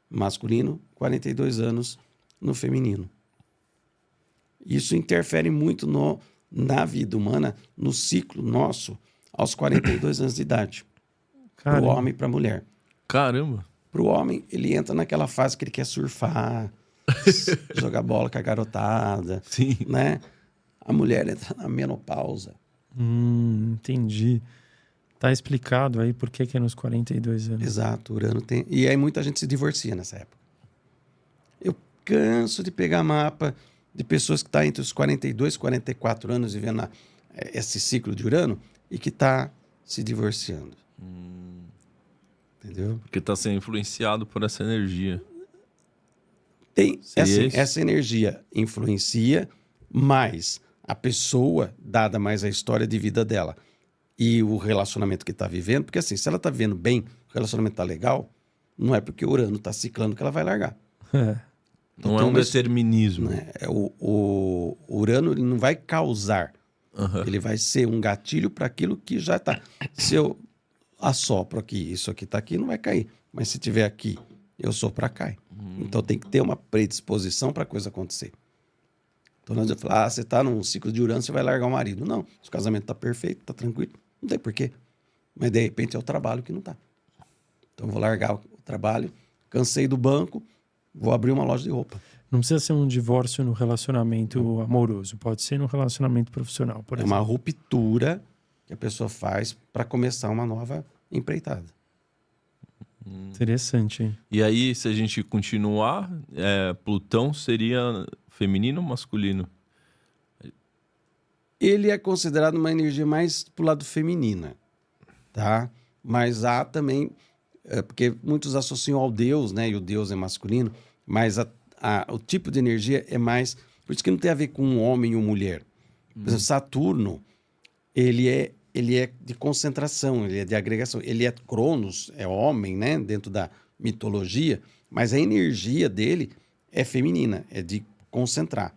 masculino, 42 anos no feminino. Isso interfere muito na vida humana, no ciclo nosso, aos 42 anos de idade. Para o homem e para a mulher. Caramba! Para o homem, ele entra naquela fase que ele quer surfar, jogar bola com a garotada. Sim. Né? A mulher entra na menopausa. Entendi. Tá explicado aí por que é nos 42 anos. Exato, Urano tem... E aí muita gente se divorcia nessa época. Eu canso de pegar mapa de pessoas que estão entre os 42 e 44 anos vivendo esse ciclo de Urano e que está se divorciando. Entendeu? Porque está sendo influenciado por essa energia. Essa energia influencia, mas a pessoa, dada mais a história de vida dela e o relacionamento que está vivendo, porque assim, se ela está vivendo bem, o relacionamento está legal, não é porque o Urano está ciclando que ela vai largar. Não é um determinismo. Né? O Urano ele não vai causar. Ele vai ser um gatilho para aquilo que já está. Se eu assopro aqui, isso aqui está aqui, não vai cair. Mas se tiver aqui, eu sopro, cai. Então tem que ter uma predisposição para a coisa acontecer. Então nós vamos falar, você está num ciclo de Urano, você vai largar o marido. Não, se o casamento está perfeito, está tranquilo, não tem porquê. Mas, de repente, é o trabalho que não está. Então, eu vou largar o trabalho, cansei do banco, vou abrir uma loja de roupa. Não precisa ser um divórcio no relacionamento amoroso. Pode ser no relacionamento profissional, por exemplo. É uma ruptura que a pessoa faz para começar uma nova empreitada. Interessante, hein? E aí, se a gente continuar, Plutão seria feminino ou masculino? Ele é considerado uma energia mais pro lado feminina, tá? Mas há também, porque muitos associam ao Deus, né? E o Deus é masculino, mas o tipo de energia é mais... Por isso que não tem a ver com um homem ou mulher. Por exemplo, Saturno, ele é de concentração, ele é de agregação. Ele é Cronos, é homem, né? Dentro da mitologia, mas a energia dele é feminina, é de concentrar.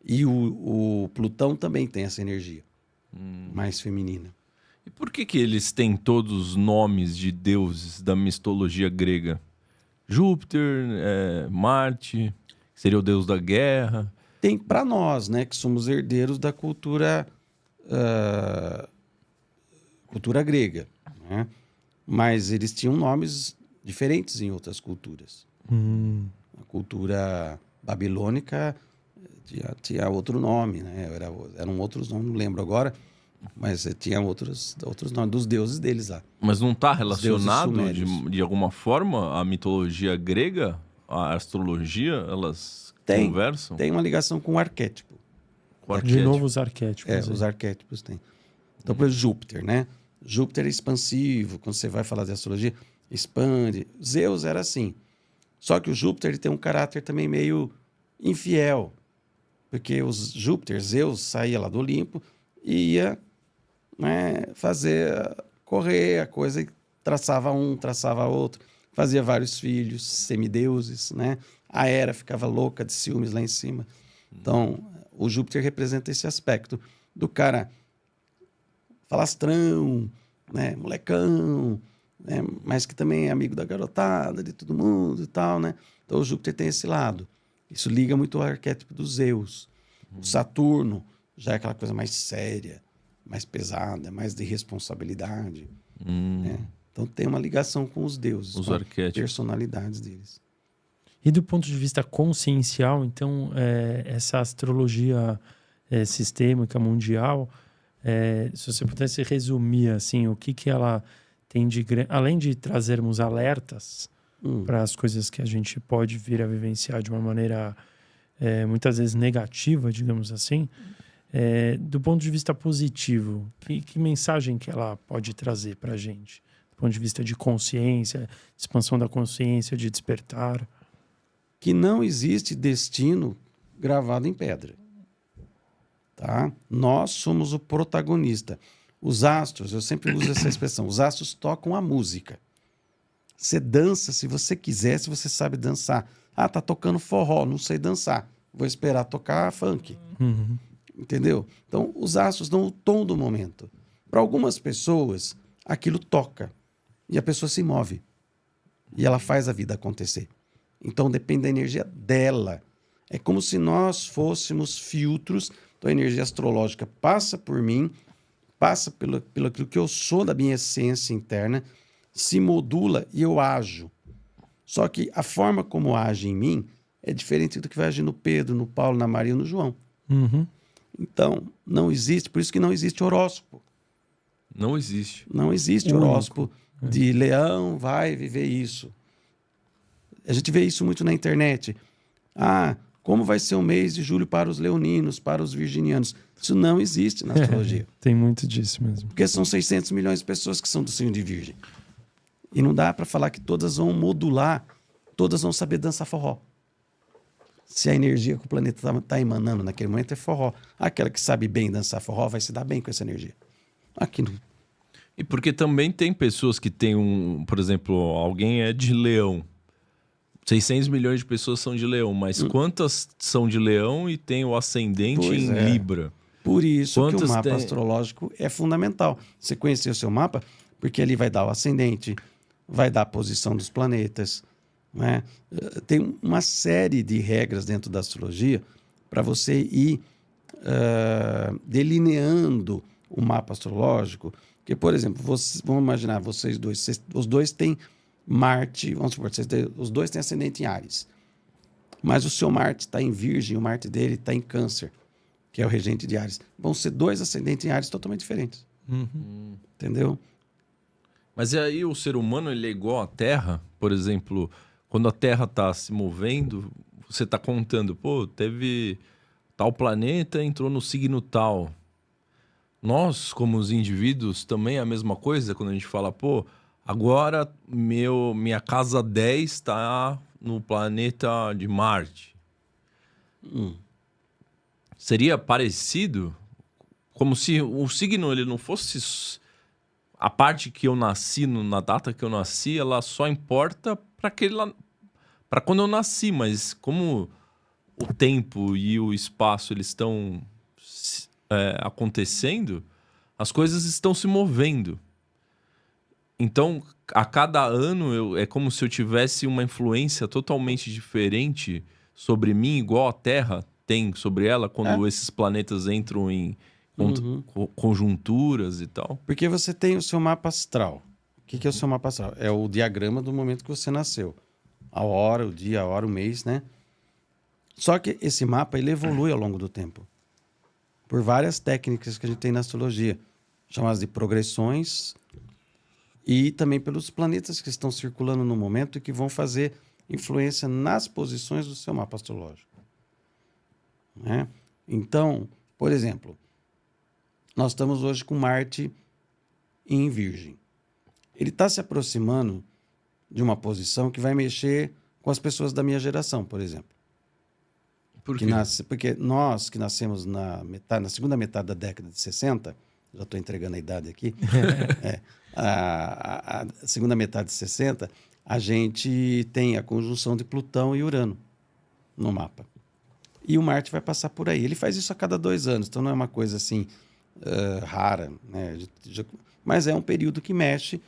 E o Plutão também tem essa energia mais feminina. E por que eles têm todos os nomes de deuses da mitologia grega? Júpiter, Marte, que seria o deus da guerra. Tem para nós, né, que somos herdeiros da cultura grega, né? Mas eles tinham nomes diferentes em outras culturas. A cultura babilônica tinha outro nome, né? Eram outros nomes, não lembro agora, mas tinha outros nomes dos deuses deles lá. Mas não está relacionado sumérios. de alguma forma a mitologia grega, a astrologia, elas conversam? Tem uma ligação com o arquétipo. Com o De arquétipo. novo os arquétipos. aí. Os arquétipos têm. Então, por exemplo, Júpiter, né? Júpiter é expansivo, quando você vai falar de astrologia, expande. Zeus era assim. Só que o Júpiter ele tem um caráter também meio infiel. Porque Zeus saía lá do Olimpo e ia, né, correr a coisa e traçava outro. Fazia vários filhos, semideuses, né? A Hera ficava louca de ciúmes lá em cima. Então, o Júpiter representa esse aspecto do cara falastrão, né? Molecão, né? Mas que também é amigo da garotada, de todo mundo e tal, né? Então, o Júpiter tem esse lado. Isso liga muito ao arquétipo do Zeus. O Saturno já é aquela coisa mais séria, mais pesada, mais de responsabilidade. Né? Então tem uma ligação com os deuses, Os com arquétipos. personalidades deles. E do ponto de vista consciencial, então, essa astrologia sistêmica mundial, se você pudesse resumir assim, o que ela tem de... Além de trazermos alertas para as coisas que a gente pode vir a vivenciar de uma maneira muitas vezes negativa, digamos assim, do ponto de vista positivo, que mensagem que ela pode trazer para a gente? Do ponto de vista de consciência, expansão da consciência, de despertar. Que não existe destino gravado em pedra. Tá? Nós somos o protagonista. Os astros, eu sempre uso essa expressão, os astros tocam a música. Você dança se você quiser, se você sabe dançar. Ah, tá tocando forró, não sei dançar. Vou esperar tocar funk. Entendeu? Então, os astros dão o tom do momento. Para algumas pessoas, aquilo toca. E a pessoa se move. E ela faz a vida acontecer. Então, depende da energia dela. É como se nós fôssemos filtros. Então, a energia astrológica passa por mim, passa pelo aquilo que eu sou da minha essência interna, se modula e eu ajo. Só que a forma como age em mim é diferente do que vai agir no Pedro, no Paulo, na Maria e no João. Então, não existe, por isso que não existe horóscopo. Não existe. Não existe Único. horóscopo de leão vai viver isso. A gente vê isso muito na internet. Ah, como vai ser o mês de julho para os leoninos, para os virginianos? Isso não existe na astrologia. Tem muito disso mesmo. Porque são 600 milhões de pessoas que são do signo de Virgem. E não dá para falar que todas vão modular, todas vão saber dançar forró. Se a energia que o planeta está emanando naquele momento é forró. Aquela que sabe bem dançar forró vai se dar bem com essa energia. Aqui não. E porque também tem pessoas que têm por exemplo, alguém é de leão. 600 milhões de pessoas são de leão, mas quantas são de leão e tem o ascendente Pois em é. Libra? Por isso que Quantas o mapa tem? astrológico é fundamental. Você conhecer o seu mapa, porque ele vai dar o ascendente, vai dar a posição dos planetas, né? Tem uma série de regras dentro da astrologia para você ir delineando o mapa astrológico Porque, por exemplo, vamos imaginar vocês dois, os dois têm Marte, vamos supor, os dois têm ascendente em Áries. Mas o seu Marte está em Virgem, o Marte dele está em Câncer, que é o regente de Áries. Vão ser dois ascendentes em Áries totalmente diferentes. Entendeu? Mas e aí o ser humano ele é igual à Terra? Por exemplo, quando a Terra está se movendo, você está contando, pô, teve tal planeta, entrou no signo tal. Nós, como os indivíduos, também é a mesma coisa quando a gente fala, pô, agora minha casa 10 está no planeta de Marte. Seria parecido? Como se o signo ele não fosse... A parte que eu nasci, na data que eu nasci, ela só importa para quando eu nasci. Mas como o tempo e o espaço eles estão acontecendo, as coisas estão se movendo. Então, a cada ano, é como se eu tivesse uma influência totalmente diferente sobre mim, igual a Terra tem sobre ela, quando esses planetas entram em conjunturas e tal. Porque você tem o seu mapa astral. O que é o seu mapa astral? É o diagrama do momento que você nasceu. A hora, o dia, a hora, o mês, né? Só que esse mapa, ele evolui ao longo do tempo. Por várias técnicas que a gente tem na astrologia. Chamadas de progressões. E também pelos planetas que estão circulando no momento e que vão fazer influência nas posições do seu mapa astrológico. Né? Então, por exemplo, nós estamos hoje com Marte em Virgem. Ele está se aproximando de uma posição que vai mexer com as pessoas da minha geração, por exemplo. Por quê? Porque nós que nascemos na segunda metade da década de 60, já estou entregando a idade aqui, a segunda metade de 60, a gente tem a conjunção de Plutão e Urano no mapa. E o Marte vai passar por aí. Ele faz isso a cada 2 anos, então não é uma coisa assim rara, né? Mas é um período que mexe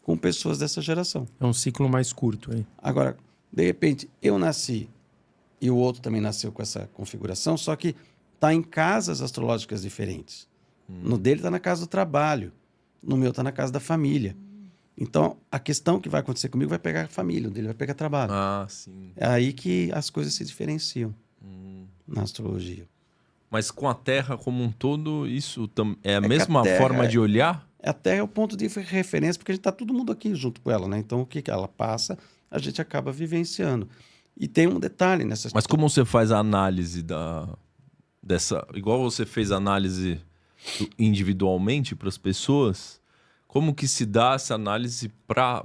com pessoas dessa geração. É um ciclo mais curto aí. Agora, de repente, eu nasci e o outro também nasceu com essa configuração, só que está em casas astrológicas diferentes. No dele está na casa do trabalho, no meu está na casa da família. Então, a questão que vai acontecer comigo vai pegar a família, o dele vai pegar trabalho. Ah, sim. É aí que as coisas se diferenciam na astrologia. Mas com a Terra como um todo, isso é a que mesma a Terra forma de olhar? A Terra é o ponto de referência, porque a gente está todo mundo aqui junto com ela, né? Então, o que ela passa, a gente acaba vivenciando. E tem um detalhe nessa... Mas como você faz a análise dessa... Igual você fez a análise individualmente para as pessoas, como que se dá essa análise para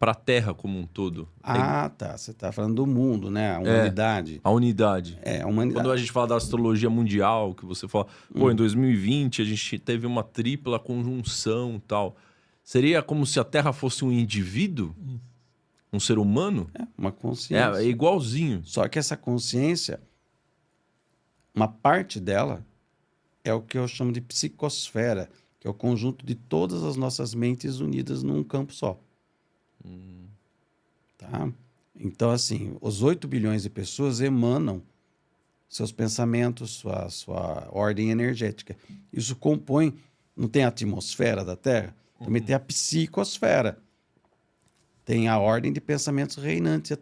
a Terra como um todo? Ah, tá. Você está falando do mundo, né? A humanidade. A unidade. A humanidade. Quando a gente fala da astrologia mundial, que você fala, pô, em 2020 a gente teve uma tripla conjunção e tal. Seria como se a Terra fosse um indivíduo? Um ser humano? Uma consciência. É igualzinho. Só que essa consciência, uma parte dela é o que eu chamo de psicosfera, que é o conjunto de todas as nossas mentes unidas num campo só. Tá? Então, assim, os 8 bilhões de pessoas emanam seus pensamentos, sua ordem energética. Isso compõe, não tem a atmosfera da Terra? Também tem a psicosfera. Tem a ordem de pensamentos reinantes.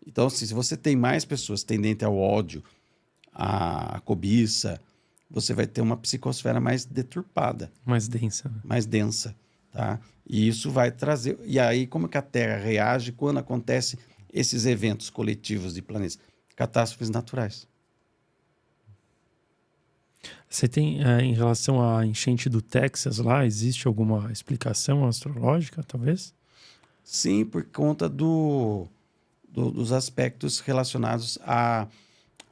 Então, assim, se você tem mais pessoas tendentes ao ódio, à cobiça, você vai ter uma psicosfera mais deturpada. Mais densa. Mais densa, tá? E isso vai trazer... E aí, como que a Terra reage quando acontecem esses eventos coletivos de planetas? Catástrofes naturais. Você tem, em relação à enchente do Texas lá, existe alguma explicação astrológica, talvez? Sim, por conta dos aspectos relacionados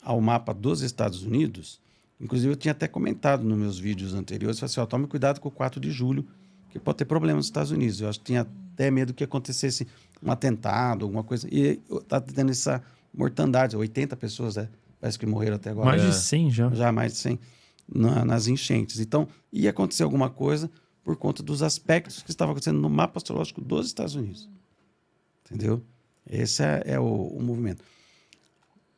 ao mapa dos Estados Unidos. Inclusive, eu tinha até comentado nos meus vídeos anteriores, assim, tome cuidado com o 4 de julho, que pode ter problema nos Estados Unidos. Eu acho que tinha até medo que acontecesse um atentado, alguma coisa. E está tendo essa mortandade, 80 pessoas, né? Parece que morreram até agora. Mais de 100 já. Já mais de 100 nas enchentes. Então, ia acontecer alguma coisa por conta dos aspectos que estavam acontecendo no mapa astrológico dos Estados Unidos. Entendeu? Esse é o movimento.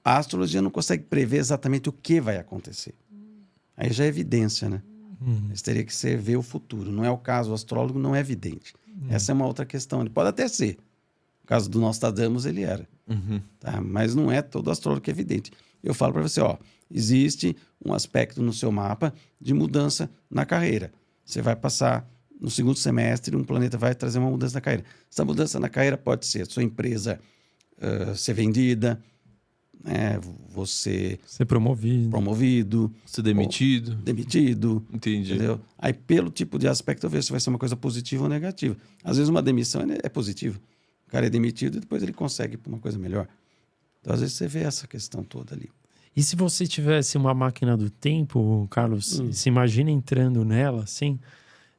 A astrologia não consegue prever exatamente o que vai acontecer. Aí já é evidência, né? Isso teria que ser ver o futuro. Não é o caso, o astrólogo não é vidente. Essa é uma outra questão. Ele pode até ser. No caso do Nostradamus, ele era. Tá? Mas não é todo astrólogo que é vidente. Eu falo para você, ó, existe um aspecto no seu mapa de mudança na carreira. Você vai passar no segundo semestre, um planeta vai trazer uma mudança na carreira. Essa mudança na carreira pode ser a sua empresa ser vendida, você Ser promovido. Ser demitido. demitido. Entendi. Entendeu? Aí, pelo tipo de aspecto, eu vejo se vai ser uma coisa positiva ou negativa. Às vezes, uma demissão é positiva. O cara é demitido e depois ele consegue uma coisa melhor. Então, às vezes, você vê essa questão toda ali. E se você tivesse uma máquina do tempo, Carlos, se imagina entrando nela, assim,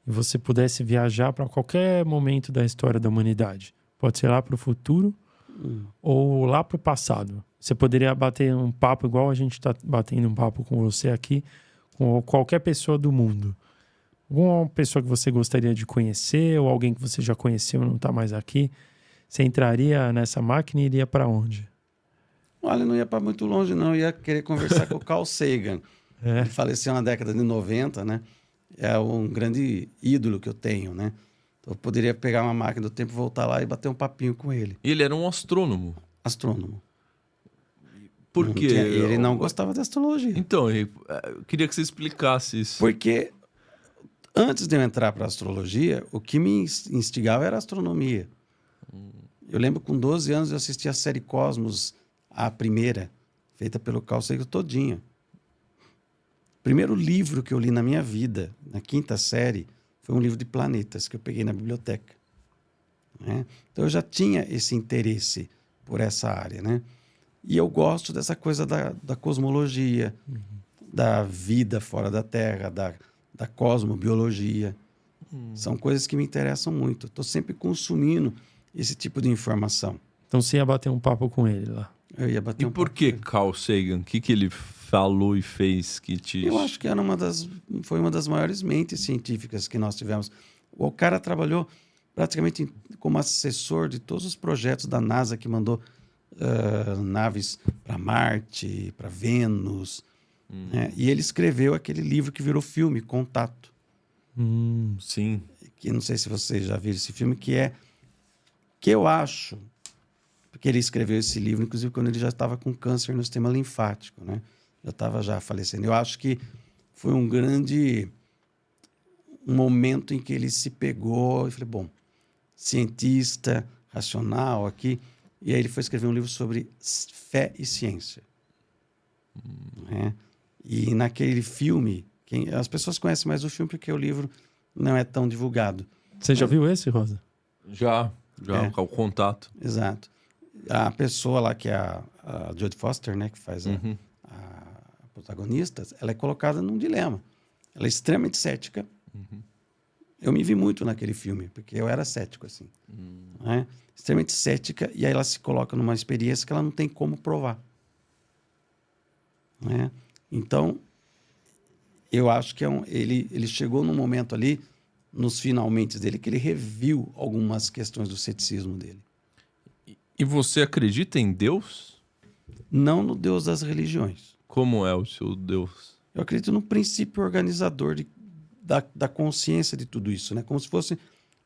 e você pudesse viajar para qualquer momento da história da humanidade. Pode ser lá para o futuro ou lá para o passado. Você poderia bater um papo igual a gente está batendo um papo com você aqui, com qualquer pessoa do mundo. Alguma pessoa que você gostaria de conhecer ou alguém que você já conheceu e não está mais aqui. Você entraria nessa máquina e iria para onde? Olha, não ia para muito longe, não. Eu ia querer conversar com o Carl Sagan. Ele faleceu na década de 90, né? É um grande ídolo que eu tenho, né? Então, eu poderia pegar uma máquina do tempo, voltar lá e bater um papinho com ele. E ele era um astrônomo. Astrônomo. Por quê? Ele não gostava de astrologia. Então, eu queria que você explicasse isso. Porque antes de eu entrar para a astrologia, o que me instigava era a astronomia. Eu lembro com 12 anos eu assisti a série Cosmos, a primeira, feita pelo Carl Sagan todinha. O primeiro livro que eu li na minha vida, na 5ª série, foi um livro de planetas que eu peguei na biblioteca. Né? Então eu já tinha esse interesse por essa área, né? E eu gosto dessa coisa da cosmologia, da vida fora da Terra, da cosmobiologia. São coisas que me interessam muito. Estou sempre consumindo esse tipo de informação. Então você ia bater um papo com ele lá. Eu ia bater E um por papo que com ele. Carl Sagan? O que ele falou e fez que te... Eu acho que foi uma das maiores mentes científicas que nós tivemos. O cara trabalhou praticamente como assessor de todos os projetos da NASA que mandou naves para Marte, para Vênus. Né? E ele escreveu aquele livro que virou filme, Contato. Sim. Que não sei se vocês já viram esse filme, que eu acho, porque ele escreveu esse livro, inclusive quando ele já estava com câncer no sistema linfático, né? Já estava falecendo. Eu acho que foi um momento em que ele se pegou e falei, bom, cientista, racional aqui, e aí ele foi escrever um livro sobre fé e ciência. Né? E naquele filme, as pessoas conhecem mais o filme porque o livro não é tão divulgado. Você já viu esse, Rosa? Já o Contato. Exato. A pessoa lá, que é a Jodie Foster, né, que faz a protagonista, ela é colocada num dilema. Ela é extremamente cética. Eu me vi muito naquele filme, porque eu era cético, assim. Né? Extremamente cética, e aí ela se coloca numa experiência que ela não tem como provar. Né? Então, eu acho que ele chegou num momento ali, nos finalmente dele, que ele reviu algumas questões do ceticismo dele. E você acredita em Deus? Não no Deus das religiões. Como é o seu Deus? Eu acredito no princípio organizador da consciência de tudo isso, né? Como se fosse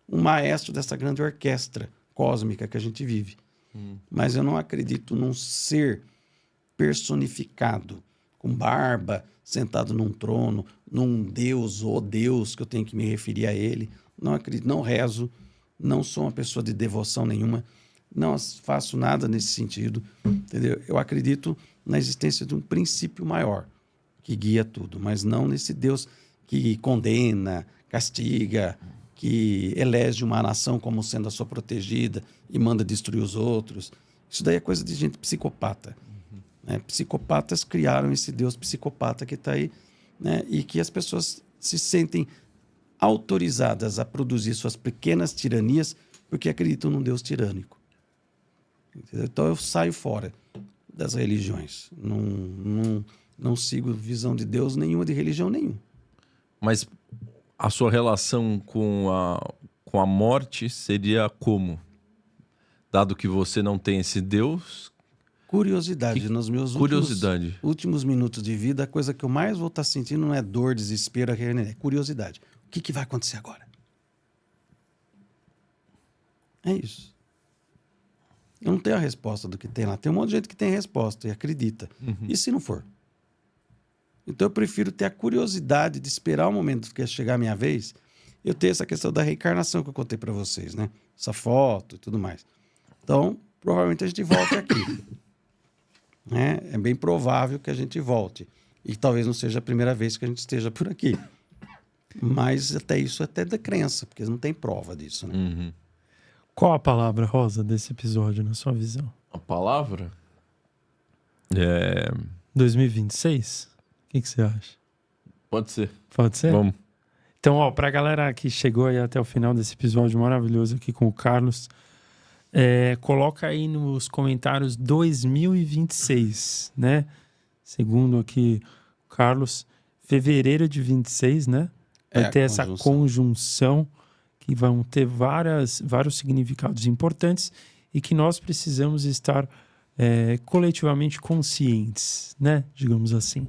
um maestro dessa grande orquestra cósmica que a gente vive. Mas eu não acredito num ser personificado, com barba, sentado num trono, num Deus ou Deus que eu tenho que me referir a ele. Não acredito, não rezo, não sou uma pessoa de devoção nenhuma, não faço nada nesse sentido, entendeu? Eu acredito na existência de um princípio maior que guia tudo, mas não nesse Deus que condena, castiga, que elege uma nação como sendo a sua protegida e manda destruir os outros. Isso daí é coisa de gente psicopata. Né? Psicopatas criaram esse Deus psicopata que está aí, né? E que as pessoas se sentem autorizadas a produzir suas pequenas tiranias porque acreditam num Deus tirânico. Entendeu? Então eu saio fora das religiões. Não sigo visão de Deus nenhuma, de religião nenhuma. Mas a sua relação com a morte seria como? Dado que você não tem esse Deus, Curiosidade. Nos meus últimos minutos de vida, a coisa que eu mais vou estar sentindo não é dor, desespero, é curiosidade. O que vai acontecer agora? É isso. Eu não tenho a resposta do que tem lá. Tem um monte de gente que tem resposta e acredita. E se não for? Então eu prefiro ter a curiosidade de esperar o momento que chegar a minha vez. Eu tenho essa questão da reencarnação que eu contei para vocês, né? Essa foto e tudo mais. Então, provavelmente a gente volte aqui. Né? É bem provável que a gente volte. E talvez não seja a primeira vez que a gente esteja por aqui. Mas até isso é até da crença, porque não tem prova disso, né? Qual a palavra, Rosa, desse episódio, na sua visão? A palavra? 2026? O que você acha? Pode ser. Pode ser? Vamos. Então, ó, pra galera que chegou aí até o final desse episódio maravilhoso aqui com o Carlos, coloca aí nos comentários 2026, né? Segundo aqui o Carlos, fevereiro de 26, né? Vai ter essa conjunção que vão ter vários significados importantes e que nós precisamos estar coletivamente conscientes, né? Digamos assim,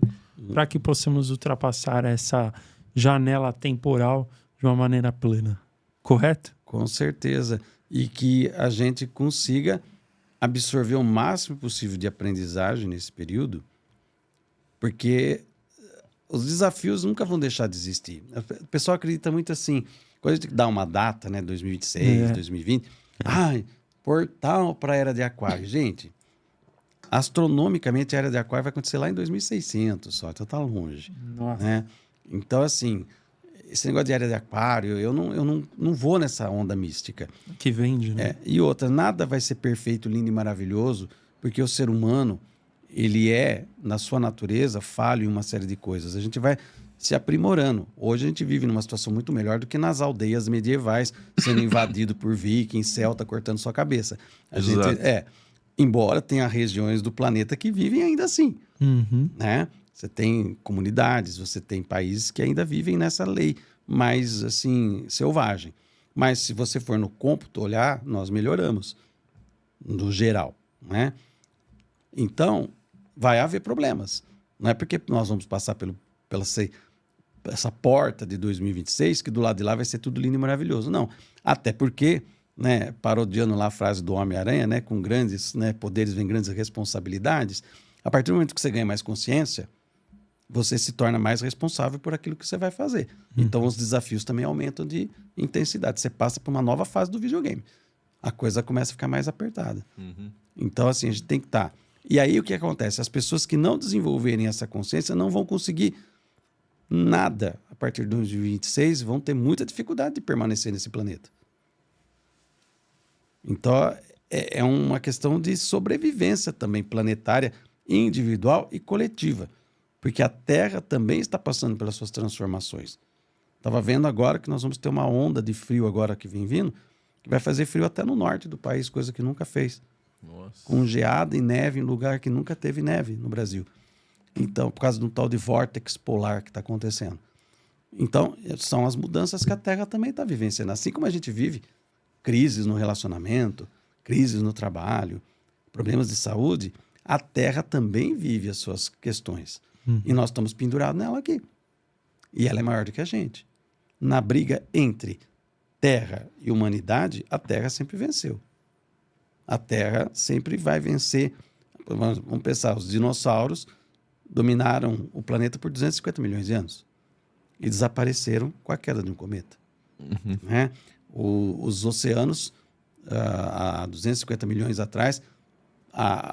para que possamos ultrapassar essa janela temporal de uma maneira plena. Correto? Com certeza. E que a gente consiga absorver o máximo possível de aprendizagem nesse período, porque os desafios nunca vão deixar de existir. O pessoal acredita muito assim, quando a gente dá uma data, né, 2026, 2020, portal para a Era de Aquário. Gente, astronomicamente a Era de Aquário vai acontecer lá em 2600 só, então tá longe. Nossa. Né? Então, assim, esse negócio de Era de Aquário, eu não vou nessa onda mística. Que vende, né? E outra, nada vai ser perfeito, lindo e maravilhoso, porque o ser humano, ele na sua natureza, falho em uma série de coisas. A gente vai se aprimorando. Hoje a gente vive numa situação muito melhor do que nas aldeias medievais, sendo invadido por vikings, celta, cortando sua cabeça. Embora tenha regiões do planeta que vivem ainda assim, né? Você tem comunidades, você tem países que ainda vivem nessa lei mais, assim, selvagem. Mas se você for no cômputo olhar, nós melhoramos, no geral, né? Então, vai haver problemas. Não é porque nós vamos passar pela essa porta de 2026 que do lado de lá vai ser tudo lindo e maravilhoso. Não. Até porque, né, parodiando lá a frase do Homem-Aranha, né, com grandes, né, poderes vem grandes responsabilidades, a partir do momento que você ganha mais consciência, você se torna mais responsável por aquilo que você vai fazer. Então, os desafios também aumentam de intensidade. Você passa por uma nova fase do videogame. A coisa começa a ficar mais apertada. Então, assim, a gente tem que estar... E aí, o que acontece? As pessoas que não desenvolverem essa consciência não vão conseguir nada a partir de 2026, vão ter muita dificuldade de permanecer nesse planeta. Então, é uma questão de sobrevivência também planetária, individual e coletiva. Porque a Terra também está passando pelas suas transformações. Estava vendo agora que nós vamos ter uma onda de frio agora que vem vindo, que vai fazer frio até no norte do país, coisa que nunca fez. Nossa. Com geada e neve em lugar que nunca teve neve no Brasil. Então, por causa de um tal de vórtex polar que está acontecendo. Então, são as mudanças que a Terra também está vivenciando. Assim como a gente vive crises no relacionamento, crises no trabalho, problemas de saúde, a Terra também vive as suas questões. E nós estamos pendurados nela aqui. E ela é maior do que a gente. Na briga entre Terra e humanidade, a Terra sempre venceu. A Terra sempre vai vencer. Vamos pensar, os dinossauros dominaram o planeta por 250 milhões de anos e desapareceram com a queda de um cometa. Né? Os oceanos, há 250 milhões atrás,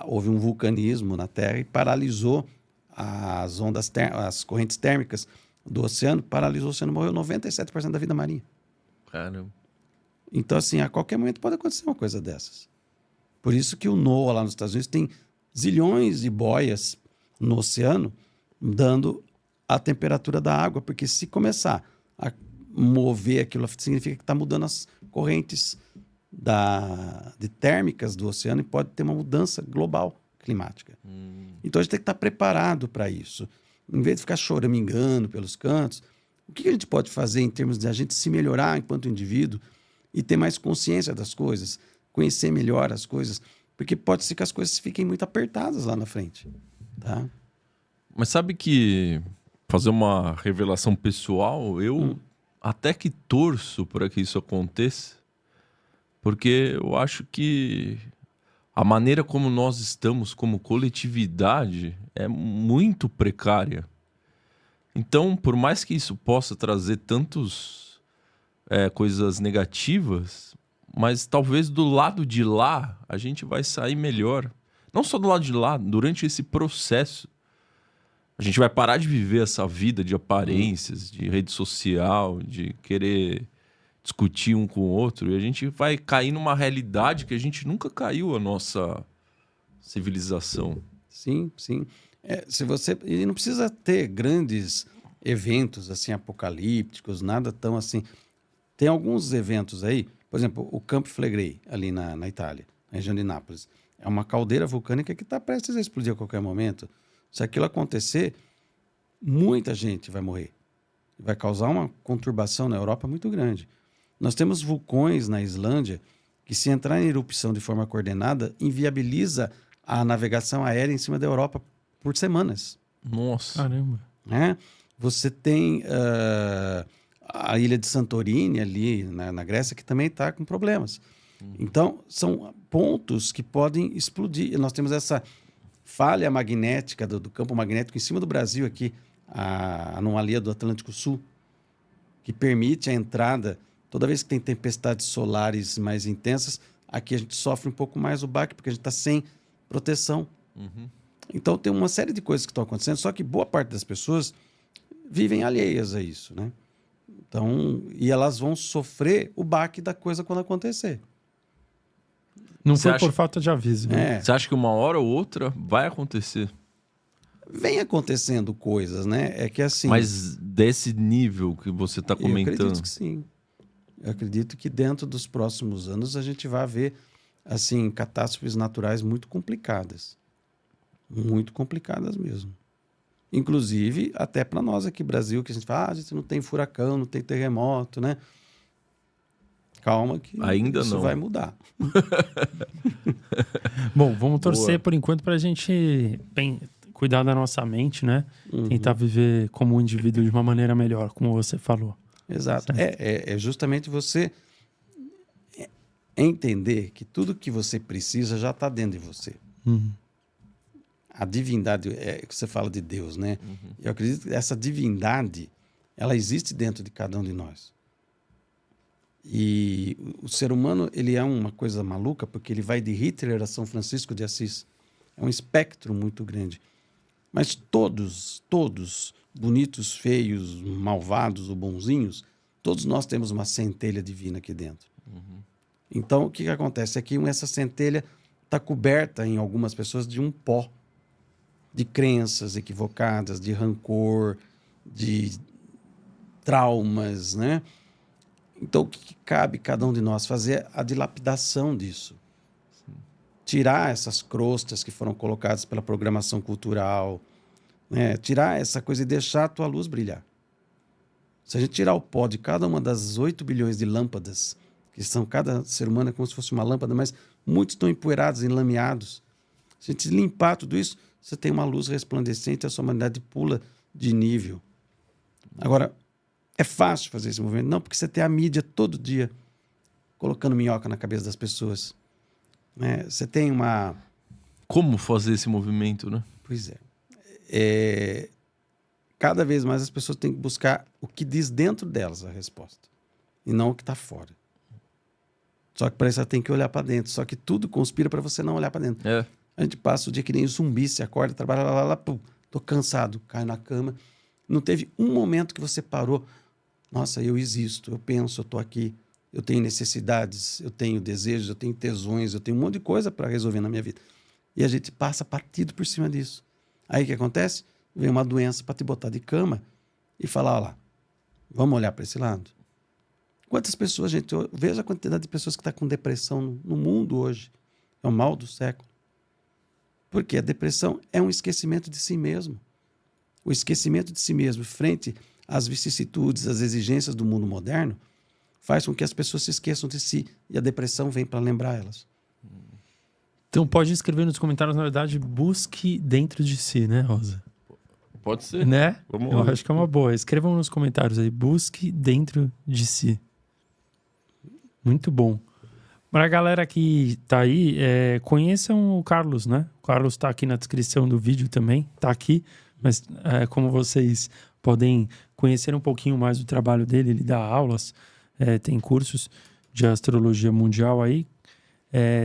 houve um vulcanismo na Terra e paralisou as correntes térmicas do oceano, paralisou o oceano, morreu 97% da vida marinha. Caramba. Então, assim, a qualquer momento pode acontecer uma coisa dessas. Por isso que o NOAA lá nos Estados Unidos tem zilhões de boias no oceano dando a temperatura da água, porque se começar a mover aquilo, significa que está mudando as correntes de térmicas do oceano e pode ter uma mudança global climática. Então a gente tem que estar preparado para isso. Em vez de ficar choramingando pelos cantos, o que a gente pode fazer em termos de a gente se melhorar enquanto indivíduo e ter mais consciência das coisas, conhecer melhor as coisas, Porque pode ser que as coisas fiquem muito apertadas lá na frente. Tá? Mas sabe que, fazer uma revelação pessoal, eu até que torço para que isso aconteça, porque eu acho que a maneira como nós estamos como coletividade é muito precária. Então, por mais que isso possa trazer tantas coisas negativas, mas talvez do lado de lá a gente vai sair melhor. Não só do lado de lá, durante esse processo. A gente vai parar de viver essa vida de aparências, de rede social, de querer discutir um com o outro. E a gente vai cair numa realidade que a gente nunca caiu, a nossa civilização. Sim, sim. E não precisa ter grandes eventos assim apocalípticos, nada tão assim. Tem alguns eventos aí, por exemplo, o Campo Flegrei, ali na Itália, na região de Nápoles. É uma caldeira vulcânica que está prestes a explodir a qualquer momento. Se aquilo acontecer, muita gente vai morrer. Vai causar uma conturbação na Europa muito grande. Nós temos vulcões na Islândia que, se entrar em erupção de forma coordenada, inviabiliza a navegação aérea em cima da Europa por semanas. Nossa. Caramba. Né? Você tem a ilha de Santorini, ali na Grécia, que também está com problemas. Então, são pontos que podem explodir. E nós temos essa falha magnética do campo magnético em cima do Brasil aqui, a anomalia do Atlântico Sul, que permite a entrada. Toda vez que tem tempestades solares mais intensas, aqui a gente sofre um pouco mais o baque, porque a gente está sem proteção. Então, tem uma série de coisas que estão acontecendo, só que boa parte das pessoas vivem alheias a isso, né? Então, e elas vão sofrer o baque da coisa quando acontecer. Não Você foi acha- por falta de aviso. Né? Você acha que uma hora ou outra vai acontecer? Vem acontecendo coisas, né? É que assim... Mas desse nível que você está Eu acredito comentando. que sim. Eu acredito que dentro dos próximos anos a gente vai ver assim catástrofes naturais muito complicadas. Muito complicadas mesmo. Inclusive, até para nós aqui no Brasil, que a gente fala, a gente não tem furacão, não tem terremoto, né? Calma que Ainda isso não. vai mudar. Bom, vamos torcer Boa. por enquanto para a gente cuidar da nossa mente, né? Tentar viver como um indivíduo de uma maneira melhor, como você falou. Exato. É justamente você entender que tudo que você precisa já está dentro de você. A divindade, que você fala de Deus, né? Eu acredito que essa divindade, ela existe dentro de cada um de nós. E o ser humano, ele é uma coisa maluca, porque ele vai de Hitler a São Francisco de Assis. É um espectro muito grande. Mas todos, bonitos, feios, malvados ou bonzinhos, todos nós temos uma centelha divina aqui dentro. Então, o que acontece? É que essa centelha está coberta, em algumas pessoas, de um pó de crenças equivocadas, de rancor, de traumas, né? Então, o que cabe a cada um de nós? Fazer a dilapidação disso. Tirar essas crostas que foram colocadas pela programação cultural, né? Tirar essa coisa e deixar a tua luz brilhar. Se a gente tirar o pó de cada uma das 8 bilhões de lâmpadas, que são cada ser humano é como se fosse uma lâmpada, mas muitos estão empoeirados, enlameados. Se a gente limpar tudo isso, você tem uma luz resplandecente e a sua humanidade pula de nível. Agora, é fácil fazer esse movimento? Não, porque você tem a mídia todo dia colocando minhoca na cabeça das pessoas. Né? Você tem uma... Como fazer esse movimento, né? Pois cada vez mais as pessoas têm que buscar o que diz dentro delas a resposta, e não o que está fora. Só que para isso ela tem que olhar para dentro. Só que tudo conspira para você não olhar para dentro. A gente passa o dia que nem zumbi, se acorda, trabalha, pum, tô cansado, cai na cama. Não teve um momento que você parou. Nossa, eu existo, eu penso, eu tô aqui, eu tenho necessidades, eu tenho desejos, eu tenho tesões, eu tenho um monte de coisa para resolver na minha vida. E a gente passa batido por cima disso. Aí o que acontece? Vem uma doença para te botar de cama e falar, olha lá, vamos olhar para esse lado. Quantas pessoas, gente, veja a quantidade de pessoas que estão com depressão no mundo hoje. É o mal do século. Porque a depressão é um esquecimento de si mesmo. O esquecimento de si mesmo frente às vicissitudes, às exigências do mundo moderno, faz com que as pessoas se esqueçam de si. E a depressão vem para lembrar elas. Então pode escrever nos comentários, na verdade, busque dentro de si, né, Rosa? Pode ser. Né? Vamos Eu lá. acho que é uma boa. Escrevam nos comentários aí, busque dentro de si. Muito bom. Para a galera que tá aí, conheçam o Carlos, né? O Carlos tá aqui na descrição do vídeo também, tá aqui, mas como vocês podem conhecer um pouquinho mais do trabalho dele, ele dá aulas, tem cursos de astrologia mundial aí,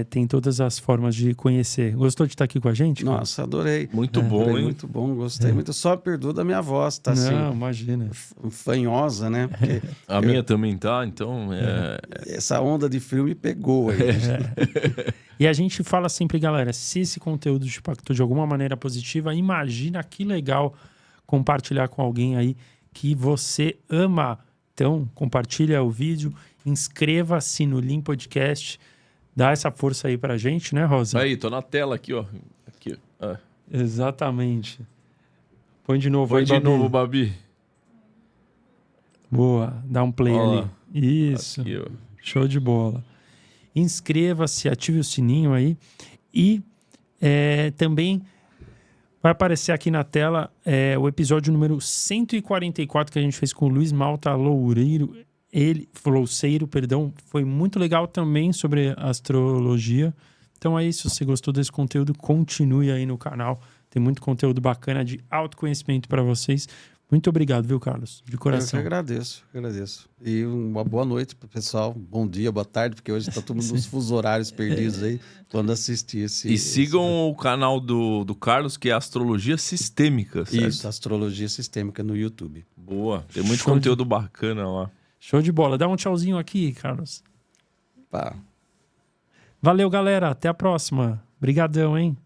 tem todas as formas de conhecer. Gostou de estar aqui com a gente? Nossa, adorei. Muito bom, Adorei, hein? muito bom, gostei muito. Só perdoa da minha voz, tá assim, Não, imagina. fanhosa, né? Porque A minha também tá, então... essa onda de frio me pegou aí. E a gente fala sempre, galera, se esse conteúdo te impactou de alguma maneira positiva, imagina que legal compartilhar com alguém aí que você ama. Então, compartilha o vídeo, inscreva-se no Lean Podcast, dá essa força aí pra gente, né, Rosa? Aí, tô na tela aqui, ó. Aqui, ó. Exatamente. Põe de novo Põe aí, de Babi. novo, Babi. Boa, dá um play Ó, ali. Isso. Aqui, ó. Show de bola. Inscreva-se, ative o sininho aí. E também vai aparecer aqui na tela o episódio número 144 que a gente fez com o Luiz Malta Loureiro. Louceiro, perdão. Foi muito legal também sobre astrologia. Então é isso. Se você gostou desse conteúdo, continue aí no canal. Tem muito conteúdo bacana de autoconhecimento para vocês. Muito obrigado, viu, Carlos? De coração. Eu que agradeço. E uma boa noite pro pessoal. Bom dia, boa tarde, porque hoje tá todo mundo nos fusos horários perdidos aí, quando assistir esse... E sigam o canal do Carlos, que é Astrologia Sistêmica, certo? Isso, Astrologia Sistêmica no YouTube. Boa. Tem muito Show conteúdo bacana lá. Show de bola. Dá um tchauzinho aqui, Carlos. Pá. Valeu, galera. Até a próxima. Obrigadão, hein?